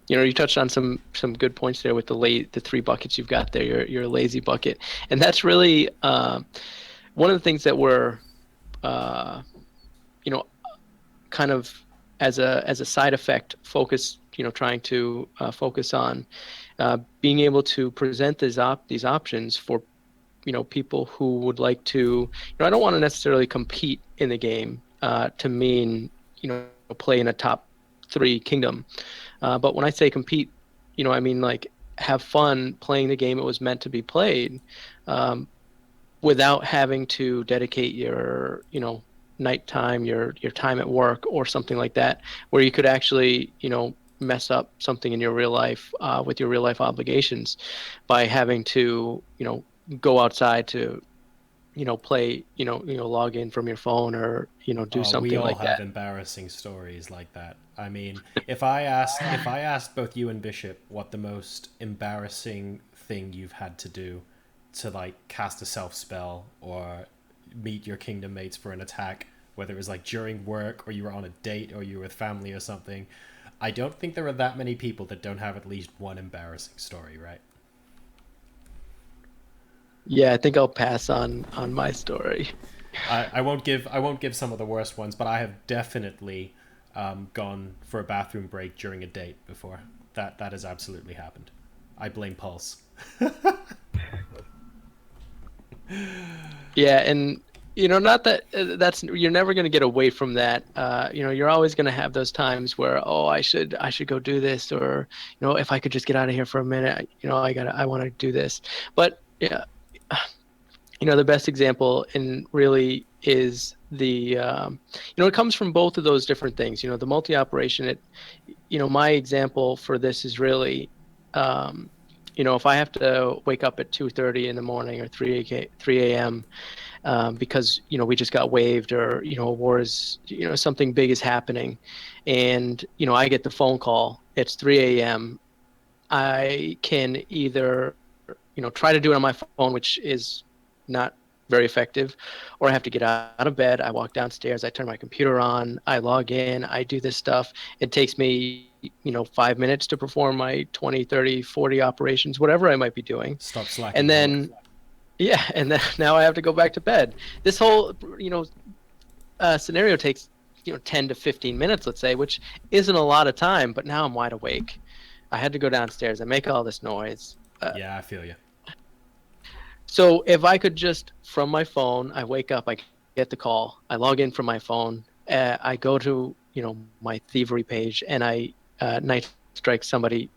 Speaker 3: You touched on some good points there with the 3 buckets you've got there. Your lazy bucket, and that's really one of the things that we're you know kind of as a side effect trying to focus on being able to present these options for people who would like to. I don't want to necessarily compete in the game to mean play in a top 3 kingdom, but when I say compete, I mean, like, have fun playing the game it was meant to be played, without having to dedicate your nighttime, your time at work or something like that, where you could actually mess up something in your real life with your real life obligations by having to go outside to play, log in from your phone, or do
Speaker 1: We
Speaker 3: something
Speaker 1: all
Speaker 3: like
Speaker 1: have
Speaker 3: that.
Speaker 1: embarrassing stories like that. I mean, if I asked both you and Bishop what the most embarrassing thing you've had to do to, like, cast a self spell or meet your kingdom mates for an attack, whether it was like during work or you were on a date or you were with family or something, I don't think there are that many people that don't have at least one embarrassing story, right?
Speaker 3: Yeah, I think I'll pass on my story.
Speaker 1: I won't give some of the worst ones, but I have definitely gone for a bathroom break during a date before. That has absolutely happened. I blame Pulse.
Speaker 3: Yeah, and not that that's you're never going to get away from that. You're always going to have those times where, oh, I should go do this, or if I could just get out of here for a minute, I want to do this. But yeah, the best example and really is it comes from both of those different things. The multi-operation. My example for this is really, if I have to wake up at 2:30 in the morning or 3 a.m. Because we just got waived, or a war is, something big is happening, and I get the phone call. It's 3 a.m. I can either try to do it on my phone, which is not very effective, or I have to get out of bed. I walk downstairs, I turn my computer on, I log in, I do this stuff. It takes me 5 minutes to perform my 20, 30, 40 operations, whatever I might be doing.
Speaker 1: Stop slacking,
Speaker 3: And
Speaker 1: Hulk.
Speaker 3: then yeah, and then now I have to go back to bed. This whole scenario takes 10 to 15 minutes, let's say, which isn't a lot of time, but now I'm wide awake. I had to go downstairs, I make all this noise.
Speaker 1: Yeah, I feel you.
Speaker 3: So if I could just, from my phone, I wake up, I get the call, I log in from my phone, I go to my thievery page, and I night strike somebody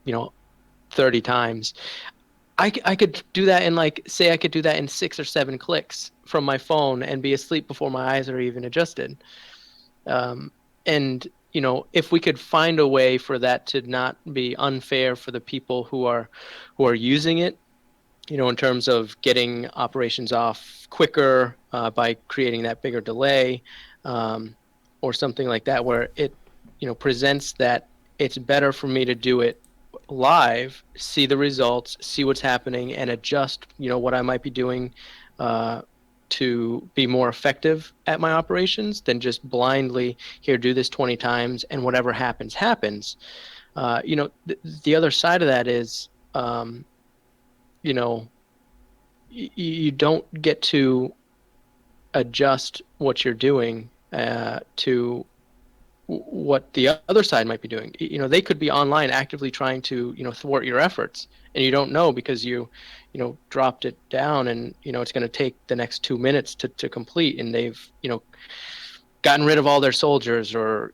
Speaker 3: 30 times. I could do that in, like, say I could do that in 6 or 7 clicks from my phone and be asleep before my eyes are even adjusted. And if we could find a way for that to not be unfair for the people who are using it, in terms of getting operations off quicker by creating that bigger delay, or something like that, where it presents that it's better for me to do it live, see the results, see what's happening, and adjust what I might be doing to be more effective at my operations than just blindly here, do this 20 times and whatever happens, happens. The other side of that is, you know, you don't get to adjust what you're doing to what the other side might be doing. They could be online actively trying to, thwart your efforts, and you don't know because you dropped it down, and it's going to take the next 2 minutes to complete, and they've gotten rid of all their soldiers, or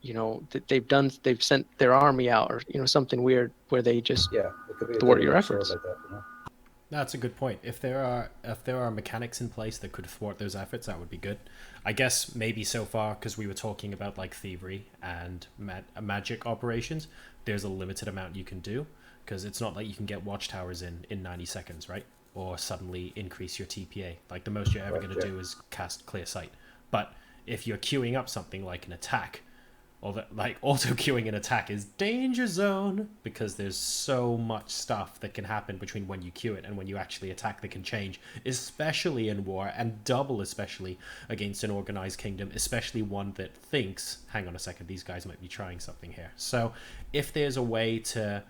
Speaker 3: they've sent their army out, or something weird where they just
Speaker 2: Yeah, it could be
Speaker 3: thwart your
Speaker 2: absurd
Speaker 3: efforts.
Speaker 2: like that,
Speaker 1: That's a good point. If there are mechanics in place that could thwart those efforts, that would be good. I guess maybe so far, because we were talking about like thievery and magic operations, there's a limited amount you can do, because it's not like you can get watchtowers in 90 seconds, right? Or suddenly increase your TPA. Like the most you're ever going to do is cast clear sight. But if you're queuing up something like an attack, or like auto queuing an attack is danger zone, because there's so much stuff that can happen between when you queue it and when you actually attack that can change, especially in war, and double especially against an organized kingdom, especially one that thinks, hang on a second, these guys might be trying something here. So if there's a way to,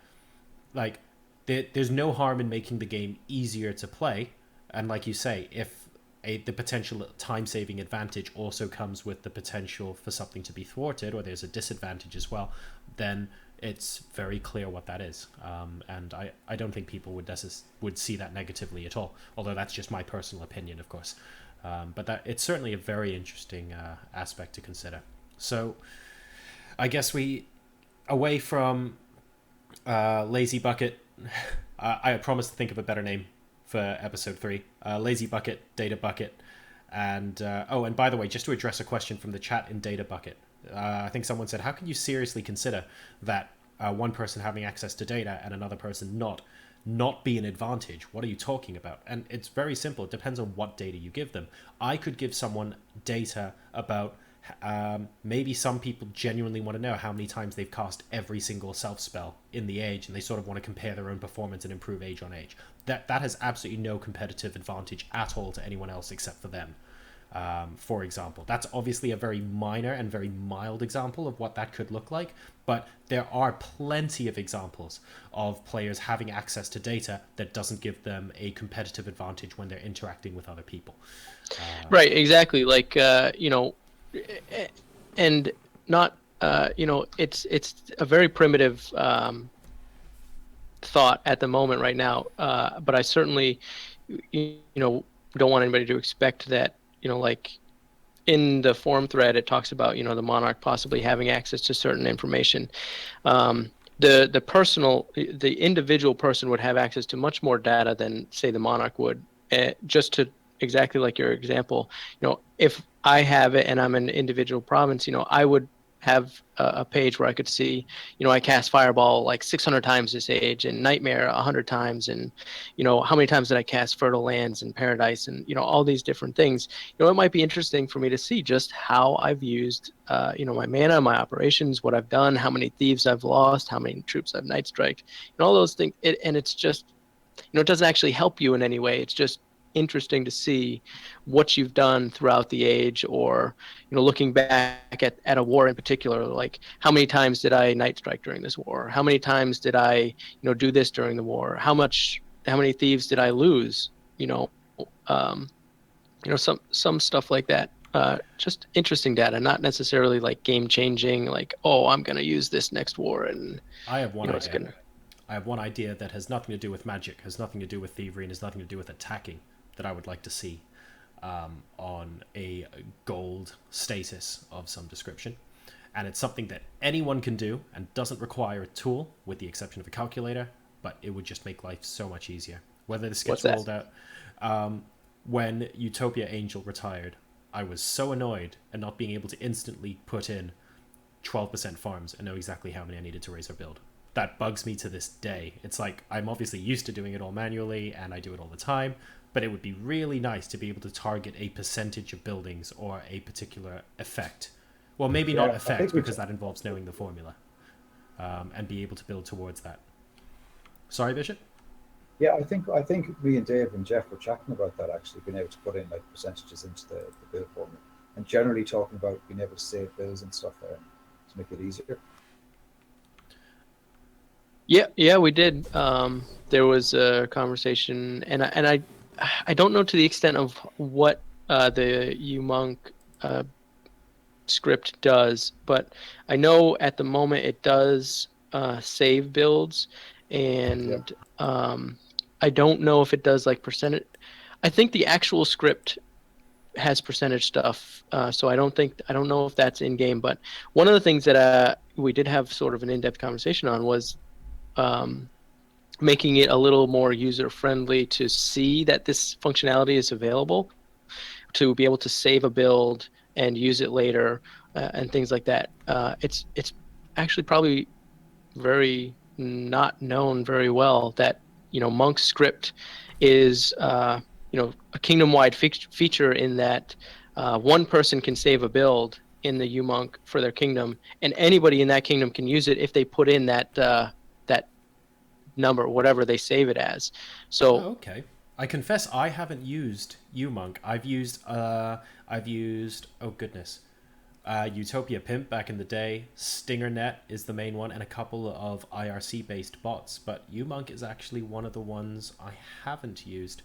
Speaker 1: like, there's no harm in making the game easier to play, and like you say, if the potential time-saving advantage also comes with the potential for something to be thwarted, or there's a disadvantage as well, then it's very clear what that is. And I don't think people would see that negatively at all, although that's just my personal opinion, of course. But that it's certainly a very interesting aspect to consider. So I guess away from Lazy Bucket, I promised to think of a better name for episode 3. Lazy Bucket, Data Bucket, and and by the way, just to address a question from the chat in Data Bucket, I think someone said, how can you seriously consider that one person having access to data and another person not be an advantage? What are you talking about? And it's very simple. It depends on what data you give them. I could give someone data about maybe some people genuinely want to know how many times they've cast every single self spell in the age, and they sort of want to compare their own performance and improve age on age. That has absolutely no competitive advantage at all to anyone else except for them. For example, that's obviously a very minor and very mild example of what that could look like, but there are plenty of examples of players having access to data that doesn't give them a competitive advantage when they're interacting with other people.
Speaker 3: Right, exactly. Like, and not, it's a very primitive thought at the moment right now, but I certainly, don't want anybody to expect that, like in the forum thread, it talks about, the monarch possibly having access to certain information. The individual person would have access to much more data than, say, the monarch would. Just to exactly like your example, if I have it and I'm an individual province, I would have a page where I could see, I cast Fireball like 600 times this age, and Nightmare 100 times, and how many times did I cast Fertile Lands and Paradise, and all these different things. It might be interesting for me to see just how I've used my mana, my operations, what I've done, how many thieves I've lost, how many troops I've night striked, and all those things. And it's just, it doesn't actually help you in any way. It's just interesting to see what you've done throughout the age, or looking back at a war in particular, like how many times did I night strike during this war, how many times did I do this during the war, how many thieves did I lose, some stuff like that. Just interesting data, not necessarily like game changing, like, oh, I'm going to use this next war, and
Speaker 1: I have one idea. I have one idea that has nothing to do with magic, has nothing to do with thievery, and has nothing to do with attacking, that I would like to see on a gold status of some description. And it's something that anyone can do and doesn't require a tool, with the exception of a calculator, but it would just make life so much easier. Whether this gets rolled out. When Utopia Angel retired, I was so annoyed at not being able to instantly put in 12% farms and know exactly how many I needed to raise our build. That bugs me to this day. It's like, I'm obviously used to doing it all manually, and I do it all the time, but it would be really nice to be able to target a percentage of buildings or a particular effect. Well, maybe not effect, because that involves knowing the formula, and be able to build towards that. Sorry, Bishop?
Speaker 2: Yeah, I think me and Dave and Jeff were chatting about that actually, being able to put in like percentages into the bill formula, and generally talking about being able to save bills and stuff there to make it easier.
Speaker 3: Yeah, yeah, we did. There was a conversation, I don't know to the extent of what the UMonk uh, script does, but I know at the moment it does save builds,
Speaker 2: Yep.
Speaker 3: and I don't know if it does like percentage. I think the actual script has percentage stuff, so I don't know if that's in game. But one of the things that we did have sort of an in-depth conversation on was um, making it a little more user friendly to see that this functionality is available, to be able to save a build and use it later, and things like that. It's actually probably very not known very well that Monk's script is a kingdom wide feature in that one person can save a build in the UMonk for their kingdom, and anybody in that kingdom can use it if they put in that number, whatever they save it as. So
Speaker 1: Oh, okay. I confess I haven't used UMonk. I've used oh goodness. Utopia Pimp back in the day. StingerNet is the main one, and a couple of IRC based bots. But UMonk is actually one of the ones I haven't used.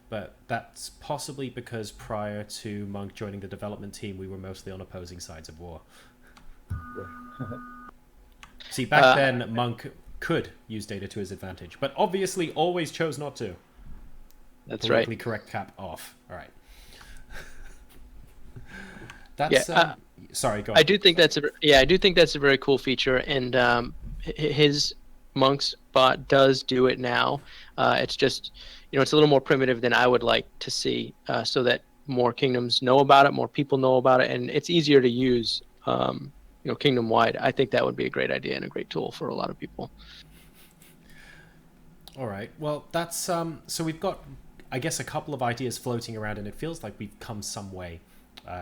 Speaker 1: But that's possibly because prior to Monk joining the development team, we were mostly on opposing sides of war. See, back
Speaker 3: uh,
Speaker 1: then, Monk could use data to his advantage, but obviously always chose not to.
Speaker 3: that's right.
Speaker 1: Politically correct cap off. All right.
Speaker 3: Yeah,
Speaker 1: That's sorry. Go
Speaker 3: I
Speaker 1: on.
Speaker 3: do think I do think that's a very cool feature, and his Monk's bot does do it now. It's just, it's a little more primitive than I would like to see, so that more kingdoms know about it, more people know about it, and it's easier to use, kingdom wide. I think that would be a great idea and a great tool for a lot of people.
Speaker 1: All right. Well, that's so we've got, I guess, a couple of ideas floating around, and it feels like we've come some way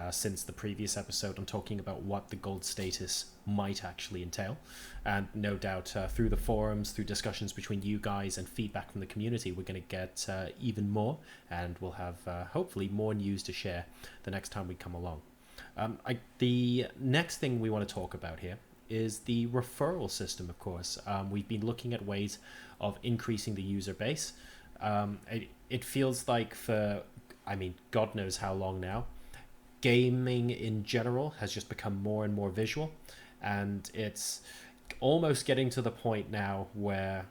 Speaker 1: since the previous episode on talking about what the gold status might actually entail. And no doubt through the forums, through discussions between you guys and feedback from the community, we're going to get even more, and we'll have hopefully more news to share the next time we come along. The next thing we want to talk about here is the referral system, of course. We've been looking at ways of increasing the user base. It feels like God knows how long now, gaming in general has just become more and more visual, and it's almost getting to the point now where,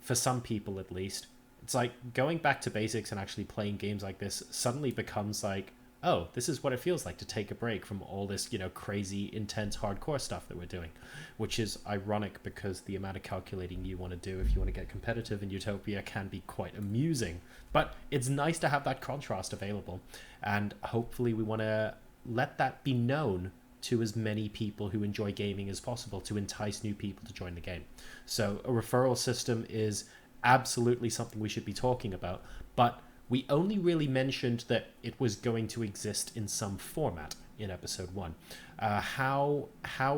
Speaker 1: for some people at least, it's like going back to basics and actually playing games like this suddenly becomes like, oh, this is what it feels like to take a break from all this, crazy, intense, hardcore stuff that we're doing, which is ironic because the amount of calculating you want to do if you want to get competitive in Utopia can be quite amusing. But it's nice to have that contrast available, and hopefully we want to let that be known to as many people who enjoy gaming as possible to entice new people to join the game. So a referral system is absolutely something we should be talking about, but we only really mentioned that it was going to exist in some format in episode 1. How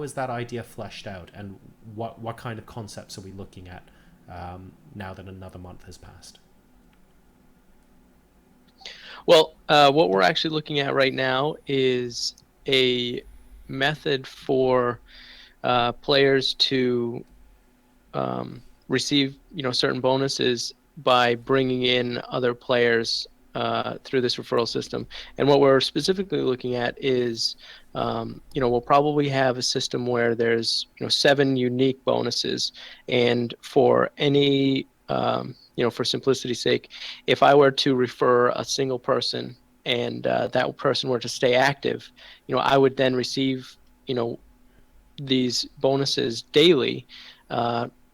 Speaker 1: is that idea fleshed out, and what kind of concepts are we looking at now that another month has passed?
Speaker 3: Well, what we're actually looking at right now is a method for players to receive, certain bonuses by bringing in other players through this referral system. And what we're specifically looking at is, we'll probably have a system where there's, 7 unique bonuses, and for any for simplicity's sake, if I were to refer a single person and that person were to stay active, I would then receive, these bonuses daily,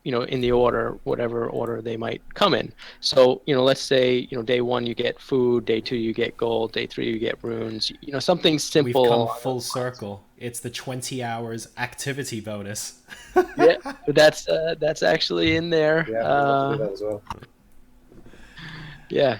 Speaker 3: in the order, whatever order they might come in. So, let's say, day 1 you get food, day 2 you get gold, day 3 you get runes, something
Speaker 1: We've come
Speaker 3: simple.
Speaker 1: full circle. It's the 20 hours activity bonus.
Speaker 3: Yeah, that's actually in there.
Speaker 2: Yeah, we'd love to do that as well.
Speaker 3: Yeah.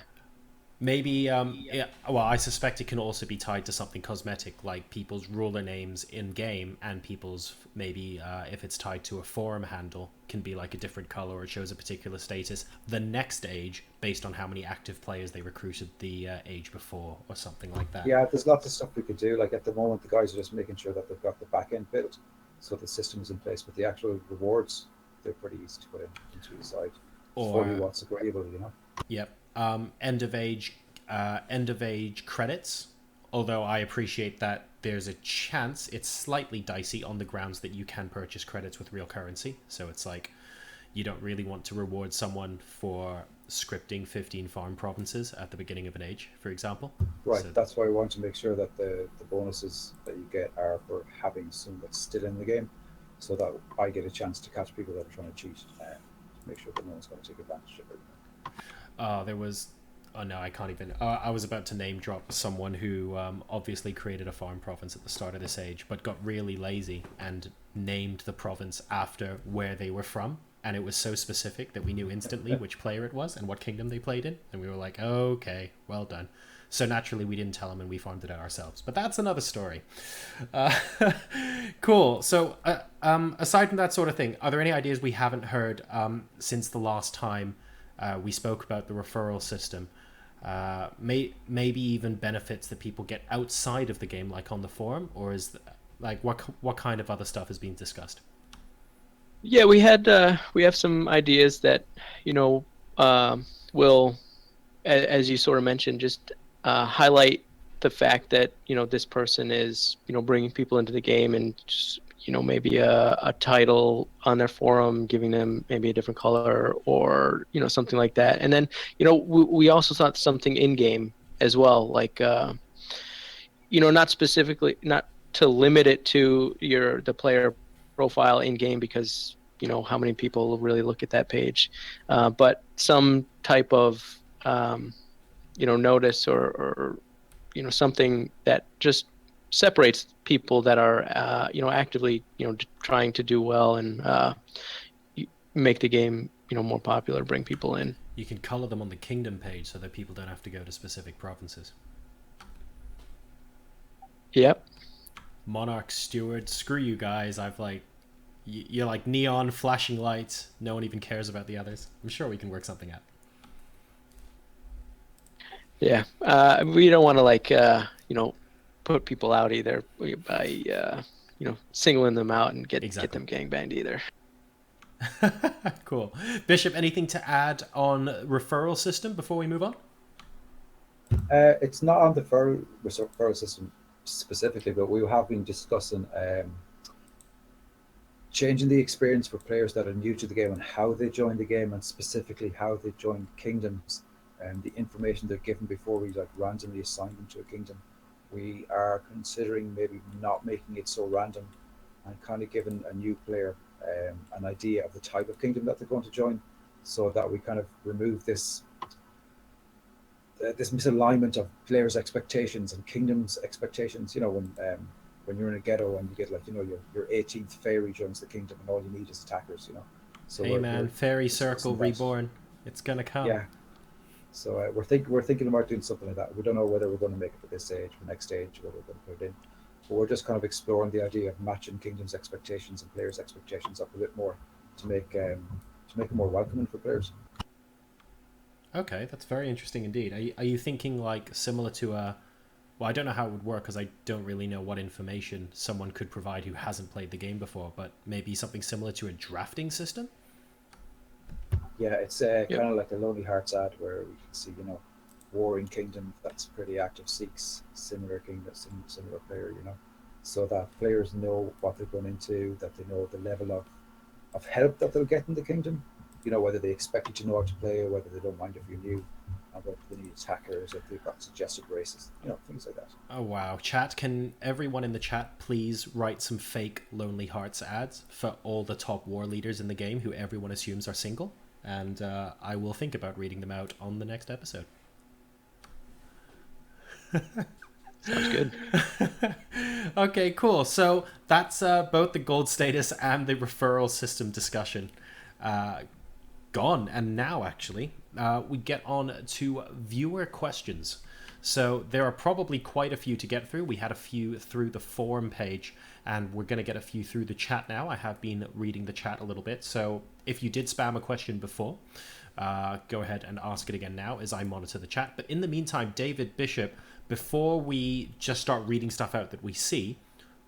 Speaker 1: Maybe, yeah, well, I suspect it can also be tied to something cosmetic, like people's ruler names in game, and people's maybe, if it's tied to a forum handle, can be like a different color or it shows a particular status the next age based on how many active players they recruited the age before, or something like that.
Speaker 2: Yeah, there's lots of stuff we could do. Like at the moment, the guys are just making sure that they've got the back end built, so the system is in place. But the actual rewards, they're pretty easy to put in into the side for you
Speaker 1: Or,
Speaker 2: what's agreeable, you know.
Speaker 1: yep, end of age credits. Although I appreciate that there's a chance it's slightly dicey on the grounds that you can purchase credits with real currency. So it's like you don't really want to reward someone for scripting 15 farm provinces at the beginning of an age, for example.
Speaker 2: Right.
Speaker 1: So
Speaker 2: That's why we want to make sure that the bonuses that you get are for having someone that's still in the game, so that I get a chance to catch people that are trying to cheat, to make sure that no one's going to take advantage of it.
Speaker 1: there was. Oh no, I can't even. I was about to name drop someone who obviously created a farm province at the start of this age, but got really lazy and named the province after where they were from. And it was so specific that we knew instantly which player it was and what kingdom they played in. And we were like, okay, well done. So naturally, we didn't tell them and we farmed it out ourselves. But that's another story. Uh, cool. So aside from that sort of thing, are there any ideas we haven't heard since the last time we spoke about the referral system? Maybe even benefits that people get outside of the game, like on the forum, or is like what kind of other stuff is being discussed?
Speaker 3: Yeah, we have some ideas that will, as you sort of mentioned, just highlight the fact that this person is bringing people into the game, and just maybe a title on their forum giving them maybe a different color, or something like that. And then we also thought something in game as well, like not specifically, not to limit it to the player profile in game, because how many people really look at that page, but some type of notice, or something that just separates people that are actively trying to do well, and make the game more popular, bring people in.
Speaker 1: You can color them on the kingdom page so that people don't have to go to specific provinces.
Speaker 3: Yep.
Speaker 1: Monarch, Steward, screw you guys. You're like neon flashing lights. No one even cares about the others. I'm sure we can work something out.
Speaker 3: Yeah. We don't want to put people out either by singling them out and get them gangbanged either.
Speaker 1: Cool. Bishop, anything to add on referral system before we move on?
Speaker 2: It's not on the referral system specifically, but we have been discussing changing the experience for players that are new to the game and how they join the game, and specifically how they join kingdoms, and the information they're given before we randomly assign them to a kingdom. We are considering maybe not making it so random, and kind of giving a new player an idea of the type of kingdom that they're going to join, so that we kind of remove this misalignment of players' expectations and kingdoms' expectations. When you're in a ghetto and you get your 18th fairy joins the kingdom and all you need is attackers. So
Speaker 1: hey man, fairy circle reborn. It's gonna come.
Speaker 2: Yeah. So we're thinking about doing something like that. We don't know whether we're going to make it for this stage, for next stage, whether we're going to put it in. But we're just kind of exploring the idea of matching kingdoms' expectations and players' expectations up a bit more to make it more welcoming for players.
Speaker 1: Okay, that's very interesting indeed. Are you thinking like similar to a... Well, I don't know how it would work because I don't really know what information someone could provide who hasn't played the game before, but maybe something similar to a drafting system?
Speaker 2: Yeah, it's kind of like a Lonely Hearts ad where we can see, warring kingdom that's pretty active seeks similar kingdom, similar player, so that players know what they're going into, that they know the level of help that they'll get in the kingdom, whether they expect you to know how to play, or whether they don't mind if you're new, and whether they need attackers, if they've got suggested races, things like that.
Speaker 1: Oh wow. Chat, can everyone in the chat please write some fake Lonely Hearts ads for all the top war leaders in the game who everyone assumes are single? And I will think about reading them out on the next episode.
Speaker 3: Sounds good.
Speaker 1: Okay, cool. So that's both the gold status and the referral system discussion gone. And now, actually, we get on to viewer questions. So there are probably quite a few to get through. We had a few through the forum page, and we're going to get a few through the chat now. I have been reading the chat a little bit, so if you did spam a question before, go ahead and ask it again now as I monitor the chat. But in the meantime, David Bishop, before we just start reading stuff out that we see,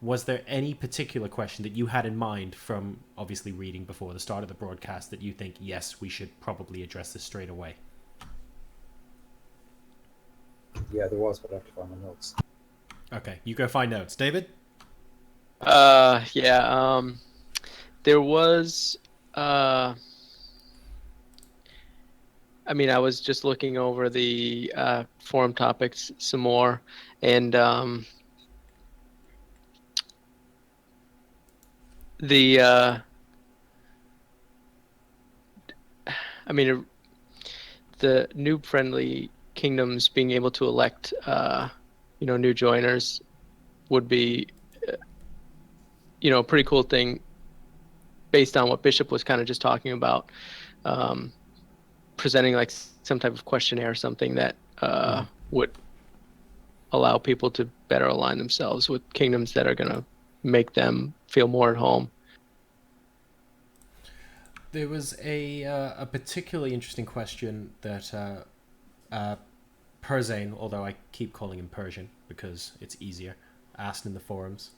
Speaker 1: was there any particular question that you had in mind from obviously reading before the start of the broadcast that you think, yes, we should probably address this straight away?
Speaker 2: Yeah, there was, but I have to find my notes.
Speaker 1: Okay, you go find notes. David?
Speaker 3: Yeah, there was, I mean, I was just looking over the forum topics some more, and I mean, the noob-friendly kingdoms being able to elect, new joiners would be, a pretty cool thing based on what Bishop was kind of just talking about, presenting like some type of questionnaire or something that would allow people to better align themselves with kingdoms that are going to make them feel more at home.
Speaker 1: There was a particularly interesting question that Perzane, although I keep calling him Persian because it's easier, asked in the forums.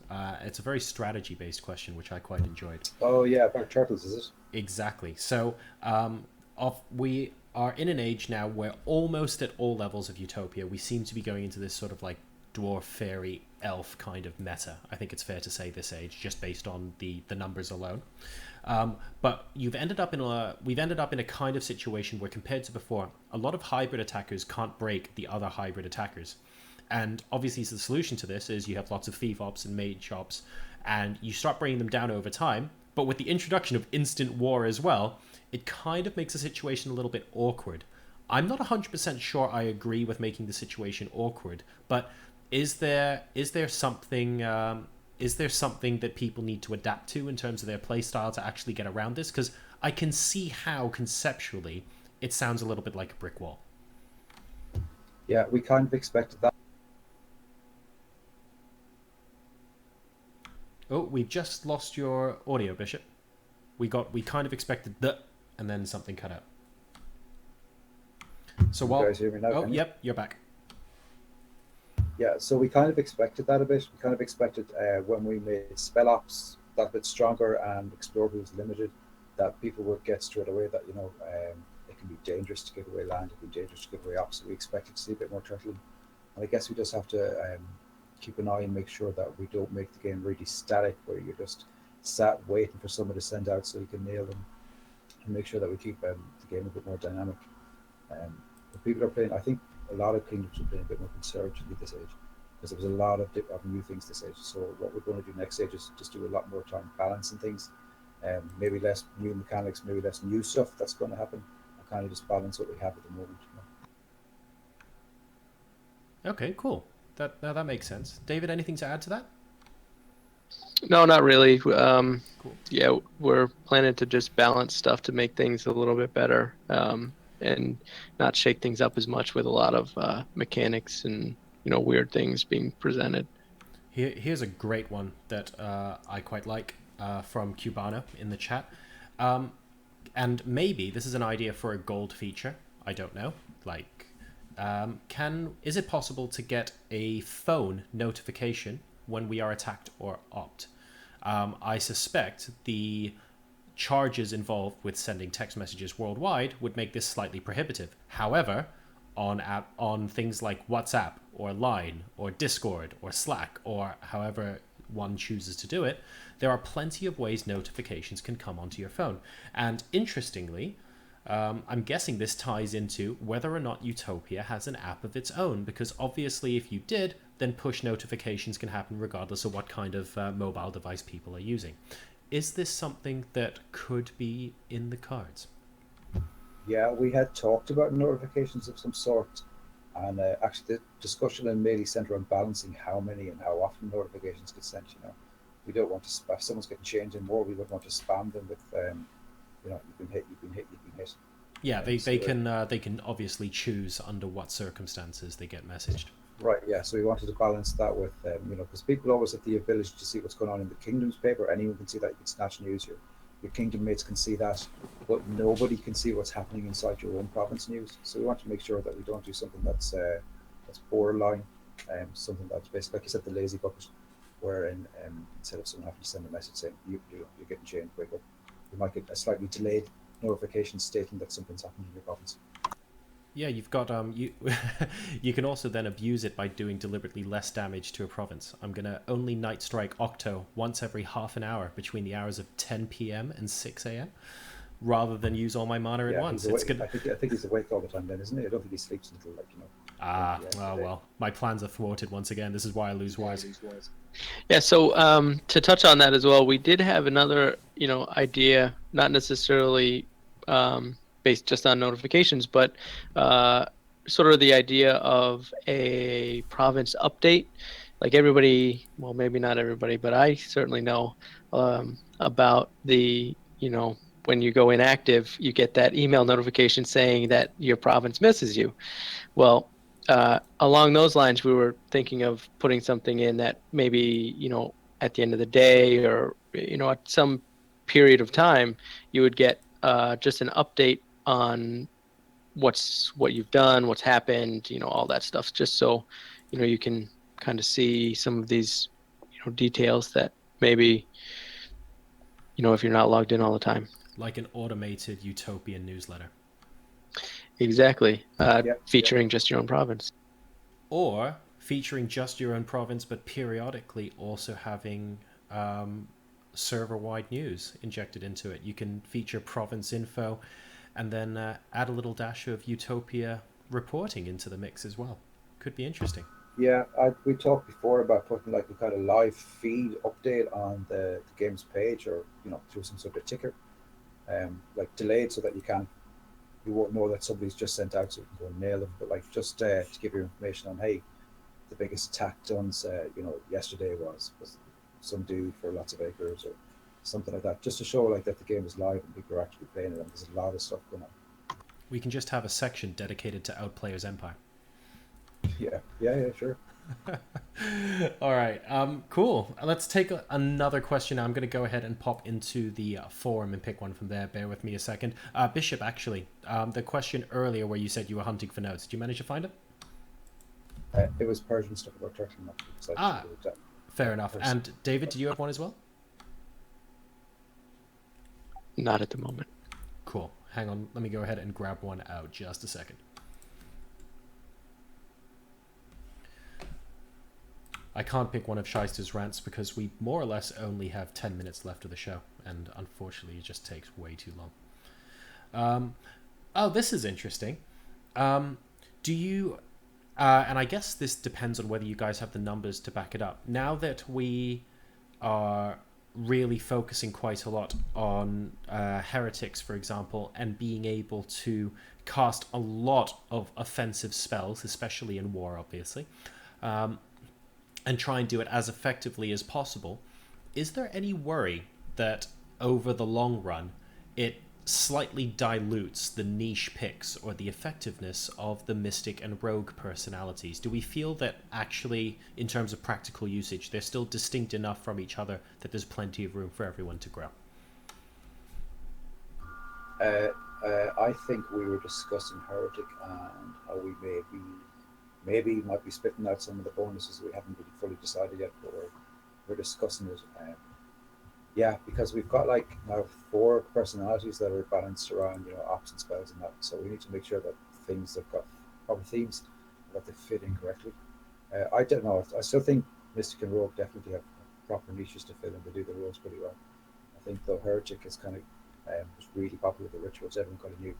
Speaker 1: It's a very strategy-based question, which I quite enjoyed.
Speaker 2: Oh yeah, about turtles, is it?
Speaker 1: Exactly. So we are in an age now where almost at all levels of Utopia, we seem to be going into this sort of like dwarf, fairy, elf kind of meta. I think it's fair to say this age, just based on the numbers alone. But we've ended up in a kind of situation where, compared to before, a lot of hybrid attackers can't break the other hybrid attackers. And obviously the solution to this is you have lots of thief ops and mage ops, and you start bringing them down over time. But with the introduction of instant war as well, it kind of makes the situation a little bit awkward. I'm not 100% sure I agree with making the situation awkward, but is there something that people need to adapt to in terms of their playstyle to actually get around this? Because I can see how conceptually it sounds a little bit like a brick wall.
Speaker 2: Yeah, we kind of expected that.
Speaker 1: Oh, we've just lost your audio, Bishop. We kind of expected the, and then something cut out. So while
Speaker 2: You guys hear me now?
Speaker 1: Oh, yep, you're back.
Speaker 2: Yeah, so we kind of expected that a bit. We kind of expected when we made spell ops that bit stronger and explore was limited, that people would get straight away that it can be dangerous to give away land, it can be dangerous to give away ops. So we expected to see a bit more turtling, and I guess we just have to keep an eye and make sure that we don't make the game really static, where you're just sat waiting for someone to send out so you can nail them, and make sure that we keep the game a bit more dynamic. When people are playing, I think a lot of kingdoms are playing a bit more conservatively this age, because there was a lot of new things this age. So what we're going to do next age is just do a lot more time balancing things, maybe less new mechanics, maybe less new stuff that's going to happen, and kind of just balance what we have at the moment.
Speaker 1: Okay, cool. That makes sense. David, anything to add to that?
Speaker 3: No, not really.
Speaker 1: Cool.
Speaker 3: Yeah, we're planning to just balance stuff to make things a little bit better, and not shake things up as much with a lot of mechanics and weird things being presented.
Speaker 1: Here's a great one that I quite like from Cubano in the chat. And maybe this is an idea for a gold feature. I don't know. Is it possible to get a phone notification when we are attacked or opt? I suspect the charges involved with sending text messages worldwide would make this slightly prohibitive. However, on things like WhatsApp or Line or Discord or Slack or however one chooses to do it, there are plenty of ways notifications can come onto your phone. And interestingly, I'm guessing this ties into whether or not Utopia has an app of its own, because obviously if you did, then push notifications can happen regardless of what kind of mobile device people are using. Is this something that could be in the cards?
Speaker 2: Yeah, we had talked about notifications of some sort, and actually the discussion mainly centered on balancing how many and how often notifications get sent. We don't want to if someone's getting changed in war, we don't want to spam them with you've been hit.
Speaker 1: Yeah, they,
Speaker 2: So,
Speaker 1: they can obviously choose under what circumstances they get messaged.
Speaker 2: right, yeah. So we wanted to balance that with, because people always have the ability to see what's going on in the kingdom's paper. Anyone can see that. You can snatch news. Your kingdom mates can see that, but nobody can see what's happening inside your own province news. So we want to make sure that we don't do something that's borderline, something that's basically, like you said, the lazy bucket, wherein instead of someone having to send a message saying you're getting chained, wake up, you might get a slightly delayed notification stating that something's happening in your province.
Speaker 1: Yeah, you've got you you can also then abuse it by doing deliberately less damage to a province. I'm gonna only night strike Octo once every half an hour between the hours of 10 p.m. and 6 a.m. rather than use all my mana at
Speaker 2: Yeah,
Speaker 1: once.
Speaker 2: he's
Speaker 1: It's
Speaker 2: awake.
Speaker 1: good.
Speaker 2: I think he's awake all the time then, isn't he? I don't think he sleeps until like 10
Speaker 1: Ah,
Speaker 2: p.m.
Speaker 1: oh
Speaker 2: today.
Speaker 1: well, my plans are thwarted once again. This is why I lose wise.
Speaker 3: Yeah, so to touch on that as well, we did have another, idea, not necessarily based just on notifications, but sort of the idea of a province update. Like everybody, well, maybe not everybody, but I certainly know about when you go inactive, you get that email notification saying that your province misses you. Well, along those lines, we were thinking of putting something in that maybe, at the end of the day or, at some period of time, you would get just an update on what you've done, what's happened, all that stuff, just so, you can kind of see some of these, details that maybe, if you're not logged in all the time.
Speaker 1: Like an automated utopian newsletter.
Speaker 3: Exactly.
Speaker 2: Yeah, yeah,
Speaker 3: Featuring just your own province.
Speaker 1: Or featuring just your own province, but periodically also having server-wide news injected into it. You can feature province info and then add a little dash of Utopia reporting into the mix as well. Could be interesting.
Speaker 2: yeah. We talked before about putting like a kind of live feed update on the game's page, or through some sort of ticker, like delayed, so that you won't know that somebody's just sent out, so you can go and nail them. But like just to give you information on, hey, the biggest attack done, yesterday was some dude for lots of acres or something like that, just to show like that the game is live and people are actually playing it, and there's a lot of stuff going on.
Speaker 1: We can just have a section dedicated to Outplayer's Empire.
Speaker 2: Yeah, yeah, yeah, sure.
Speaker 1: All right, cool. Let's take another question. I'm going to go ahead and pop into the forum and pick one from there. Bear with me a second. Bishop, actually, the question earlier where you said you were hunting for notes, did you manage to find it?
Speaker 2: It was Persian stuff about Turkey. So
Speaker 1: fair enough. And David, do you have one as well?
Speaker 3: Not at the moment.
Speaker 1: Cool. Hang on. Let me go ahead and grab one out just a second. I can't pick one of Shyster's rants because we more or less only have 10 minutes left of the show, and unfortunately it just takes way too long. Oh, this is interesting. Do you... and I guess this depends on whether you guys have the numbers to back it up. Now that we are really focusing quite a lot on heretics, for example, and being able to cast a lot of offensive spells, especially in war, obviously, and try and do it as effectively as possible, is there any worry that over the long run it slightly dilutes the niche picks or the effectiveness of the mystic and rogue personalities? Do we feel that actually, in terms of practical usage, they're still distinct enough from each other that there's plenty of room for everyone to grow?
Speaker 2: I think we were discussing heretic and how we maybe might be spitting out some of the bonuses. We haven't really fully decided yet, but we're discussing it. Yeah, because we've got like now 4 personalities that are balanced around option spells and that. So we need to make sure that things have got proper themes, that they fit in correctly. I don't know. I still think Mystic and Rogue definitely have proper niches to fill, and they do the roles pretty well. I think though Heretic is kind of was really popular with the rituals. Everyone kind of knew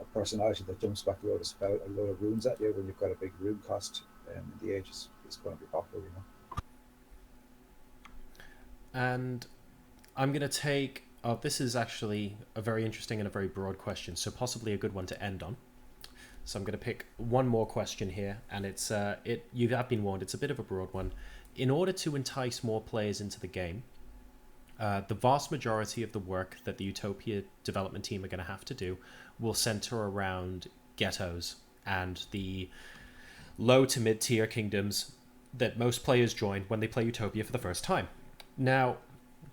Speaker 2: a personality that jumps back a load of runes at you when you've got a big rune cost in the ages is going to be popular,
Speaker 1: And I'm going to take... Oh, this is actually a very interesting and a very broad question, so possibly a good one to end on. So I'm going to pick one more question here, and it's you have been warned, it's a bit of a broad one. In order to entice more players into the game, the vast majority of the work that the Utopia development team are going to have to do will center around ghettos and the low to mid tier kingdoms that most players join when they play Utopia for the first time. Now,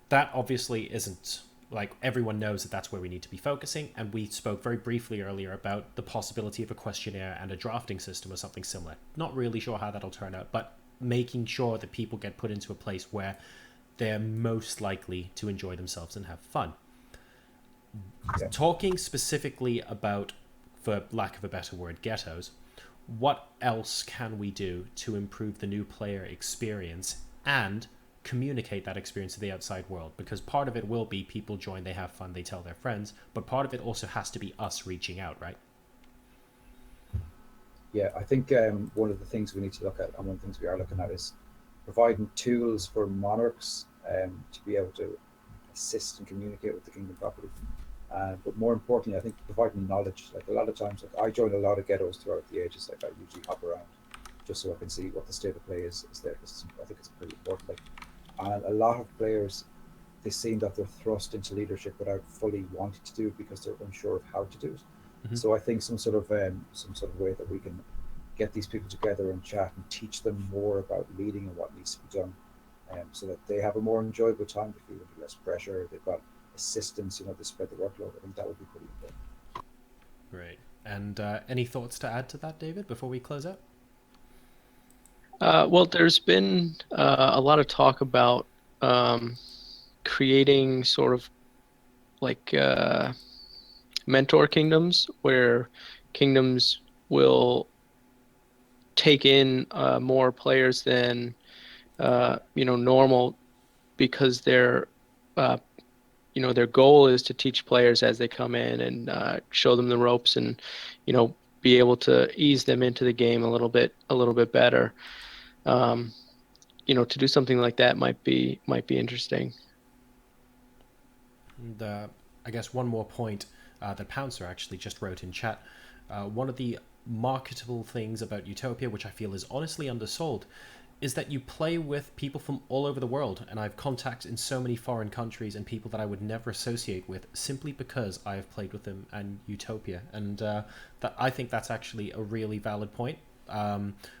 Speaker 1: that obviously isn't like everyone knows that that's where we need to be focusing, and we spoke very briefly earlier about the possibility of a questionnaire and a drafting system or something similar. Not really sure how that'll turn out, but making sure that people get put into a place where they're most likely to enjoy themselves and have fun.
Speaker 2: Yeah.
Speaker 1: Talking specifically about, for lack of a better word, ghettos, what else can we do to improve the new player experience and communicate that experience to the outside world? Because part of it will be people join, they have fun, they tell their friends, but part of it also has to be us reaching out, right?
Speaker 2: Yeah, I think one of the things we need to look at, and one of the things we are looking at, is providing tools for monarchs to be able to assist and communicate with the kingdom properly. But more importantly, I think providing knowledge. Like a lot of times, like I join a lot of ghettos throughout the ages. Like I usually hop around just so I can see what the state of play is there. Because I think it's pretty important. Like, and a lot of players, they seem that they're thrust into leadership without fully wanting to do it because they're unsure of how to do it.
Speaker 1: Mm-hmm.
Speaker 2: So I think some sort of way that we can get these people together and chat and teach them more about leading and what needs to be done, so that they have a more enjoyable time. They feel under less pressure. They've got assistance, to spread the workload. I think that would be pretty important.
Speaker 1: Right. And any thoughts to add to that, David, before we close out?
Speaker 3: Well, there's been a lot of talk about creating sort of like mentor kingdoms, where kingdoms will take in more players than normal, because their goal is to teach players as they come in and show them the ropes and be able to ease them into the game a little bit better. To do something like that might be interesting.
Speaker 1: And I guess one more point that Pouncer actually just wrote in chat. One of the marketable things about Utopia, which I feel is honestly undersold, is that you play with people from all over the world, and I have contacts in so many foreign countries and people that I would never associate with simply because I have played with them and Utopia, and that I think that's actually a really valid point.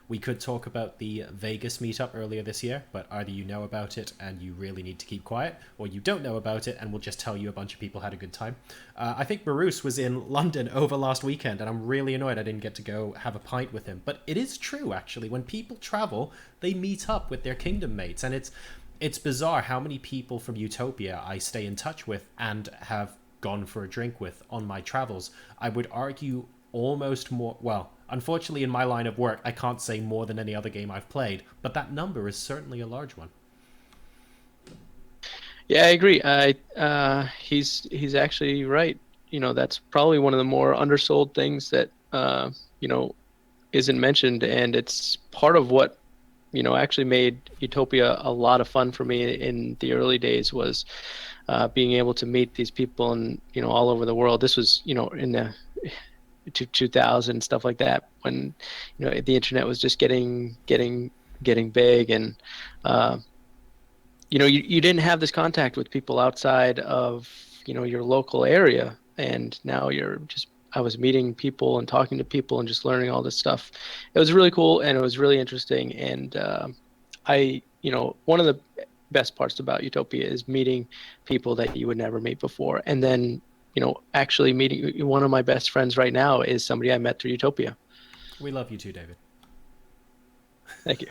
Speaker 1: We could talk about the Vegas meetup earlier this year, but either you know about it and you really need to keep quiet, or you don't know about it and we'll just tell you a bunch of people had a good time. I think Bruce was in London over last weekend, and I'm really annoyed I didn't get to go have a pint with him. But it is true, actually. When people travel, they meet up with their kingdom mates, and it's bizarre how many people from Utopia I stay in touch with and have gone for a drink with on my travels. I would argue almost more, well, unfortunately in my line of work, I can't say more than any other game I've played, but that number is certainly a large one.
Speaker 3: Yeah, I agree. He's actually right. That's probably one of the more undersold things that isn't mentioned, and it's part of what actually made Utopia a lot of fun for me in the early days, was being able to meet these people and all over the world. This was in the 2000, stuff like that, when the internet was just getting big, and you didn't have this contact with people outside of your local area, and now I was meeting people and talking to people and just learning all this stuff. It was really cool, and it was really interesting, and one of the best parts about Utopia is meeting people that you would never meet before, and then actually meeting. One of my best friends right now is somebody I met through Utopia.
Speaker 1: We love you too, David.
Speaker 3: Thank you.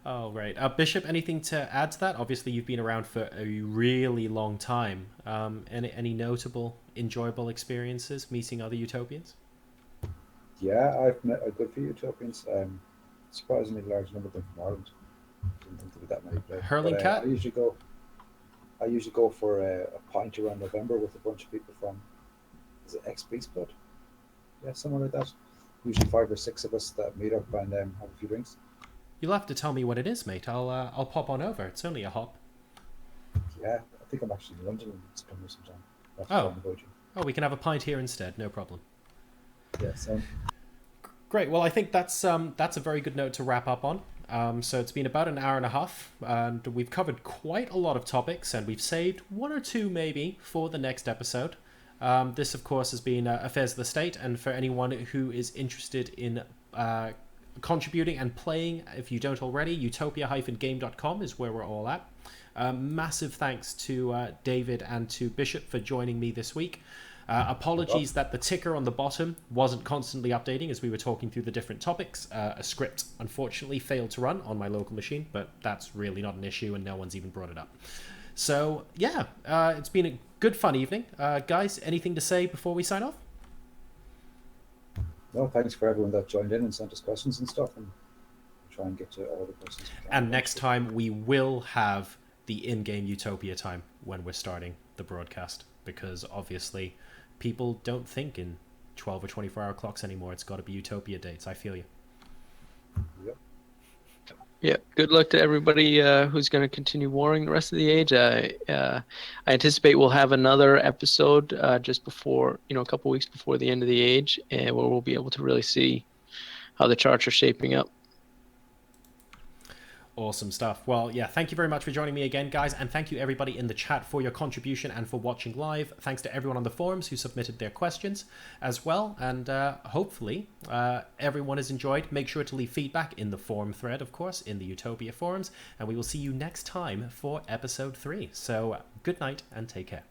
Speaker 1: Oh, right. Bishop, anything to add to that? Obviously, you've been around for a really long time. Any notable, enjoyable experiences meeting other Utopians?
Speaker 2: Yeah, I've met a good few Utopians. Surprisingly large number of them from Ireland. Didn't think there'd be that many players.
Speaker 1: Hurling
Speaker 2: But,
Speaker 1: Cat?
Speaker 2: I usually go for a pint around November with a bunch of people from, is it Beast Blood? Yeah, somewhere like that. Usually 5 or 6 of us that meet up and have a few drinks.
Speaker 1: You'll have to tell me what it is, mate. I'll pop on over. It's only a hop.
Speaker 2: Yeah, I think I'm actually in London in September sometime.
Speaker 1: Oh, we can have a pint here instead. No problem.
Speaker 2: Yeah, so.
Speaker 1: Great. Well, I think that's a very good note to wrap up on. So it's been about an hour and a half, and we've covered quite a lot of topics, and we've saved one or two maybe for the next episode. This, of course, has been Affairs of the State, and for anyone who is interested in contributing and playing, if you don't already, utopia-game.com is where we're all at. Massive thanks to David and to Bishop for joining me this week. Apologies that the ticker on the bottom wasn't constantly updating as we were talking through the different topics. A script unfortunately failed to run on my local machine, but that's really not an issue and no one's even brought it up. So yeah, it's been a good fun evening. Guys, anything to say before we sign off?
Speaker 2: No, thanks for everyone that joined in and sent us questions and stuff, and we'll try and get to all the questions we can.
Speaker 1: And next time we will have the in-game Utopia time when we're starting the broadcast, because obviously people don't think in 12 or 24-hour clocks anymore. It's got to be Utopia dates. I feel you.
Speaker 2: Yep.
Speaker 3: Yeah, good luck to everybody who's going to continue warring the rest of the age. I anticipate we'll have another episode just before, a couple weeks before the end of the age, and where we'll be able to really see how the charts are shaping up.
Speaker 1: Awesome stuff. Well, yeah, thank you very much for joining me again, guys, and thank you everybody in the chat for your contribution and for watching live. Thanks to everyone on the forums who submitted their questions as well, and hopefully everyone has enjoyed. Make sure to leave feedback in the forum thread, of course, in the Utopia forums, and we will see you next time for episode 3. So good night and take care.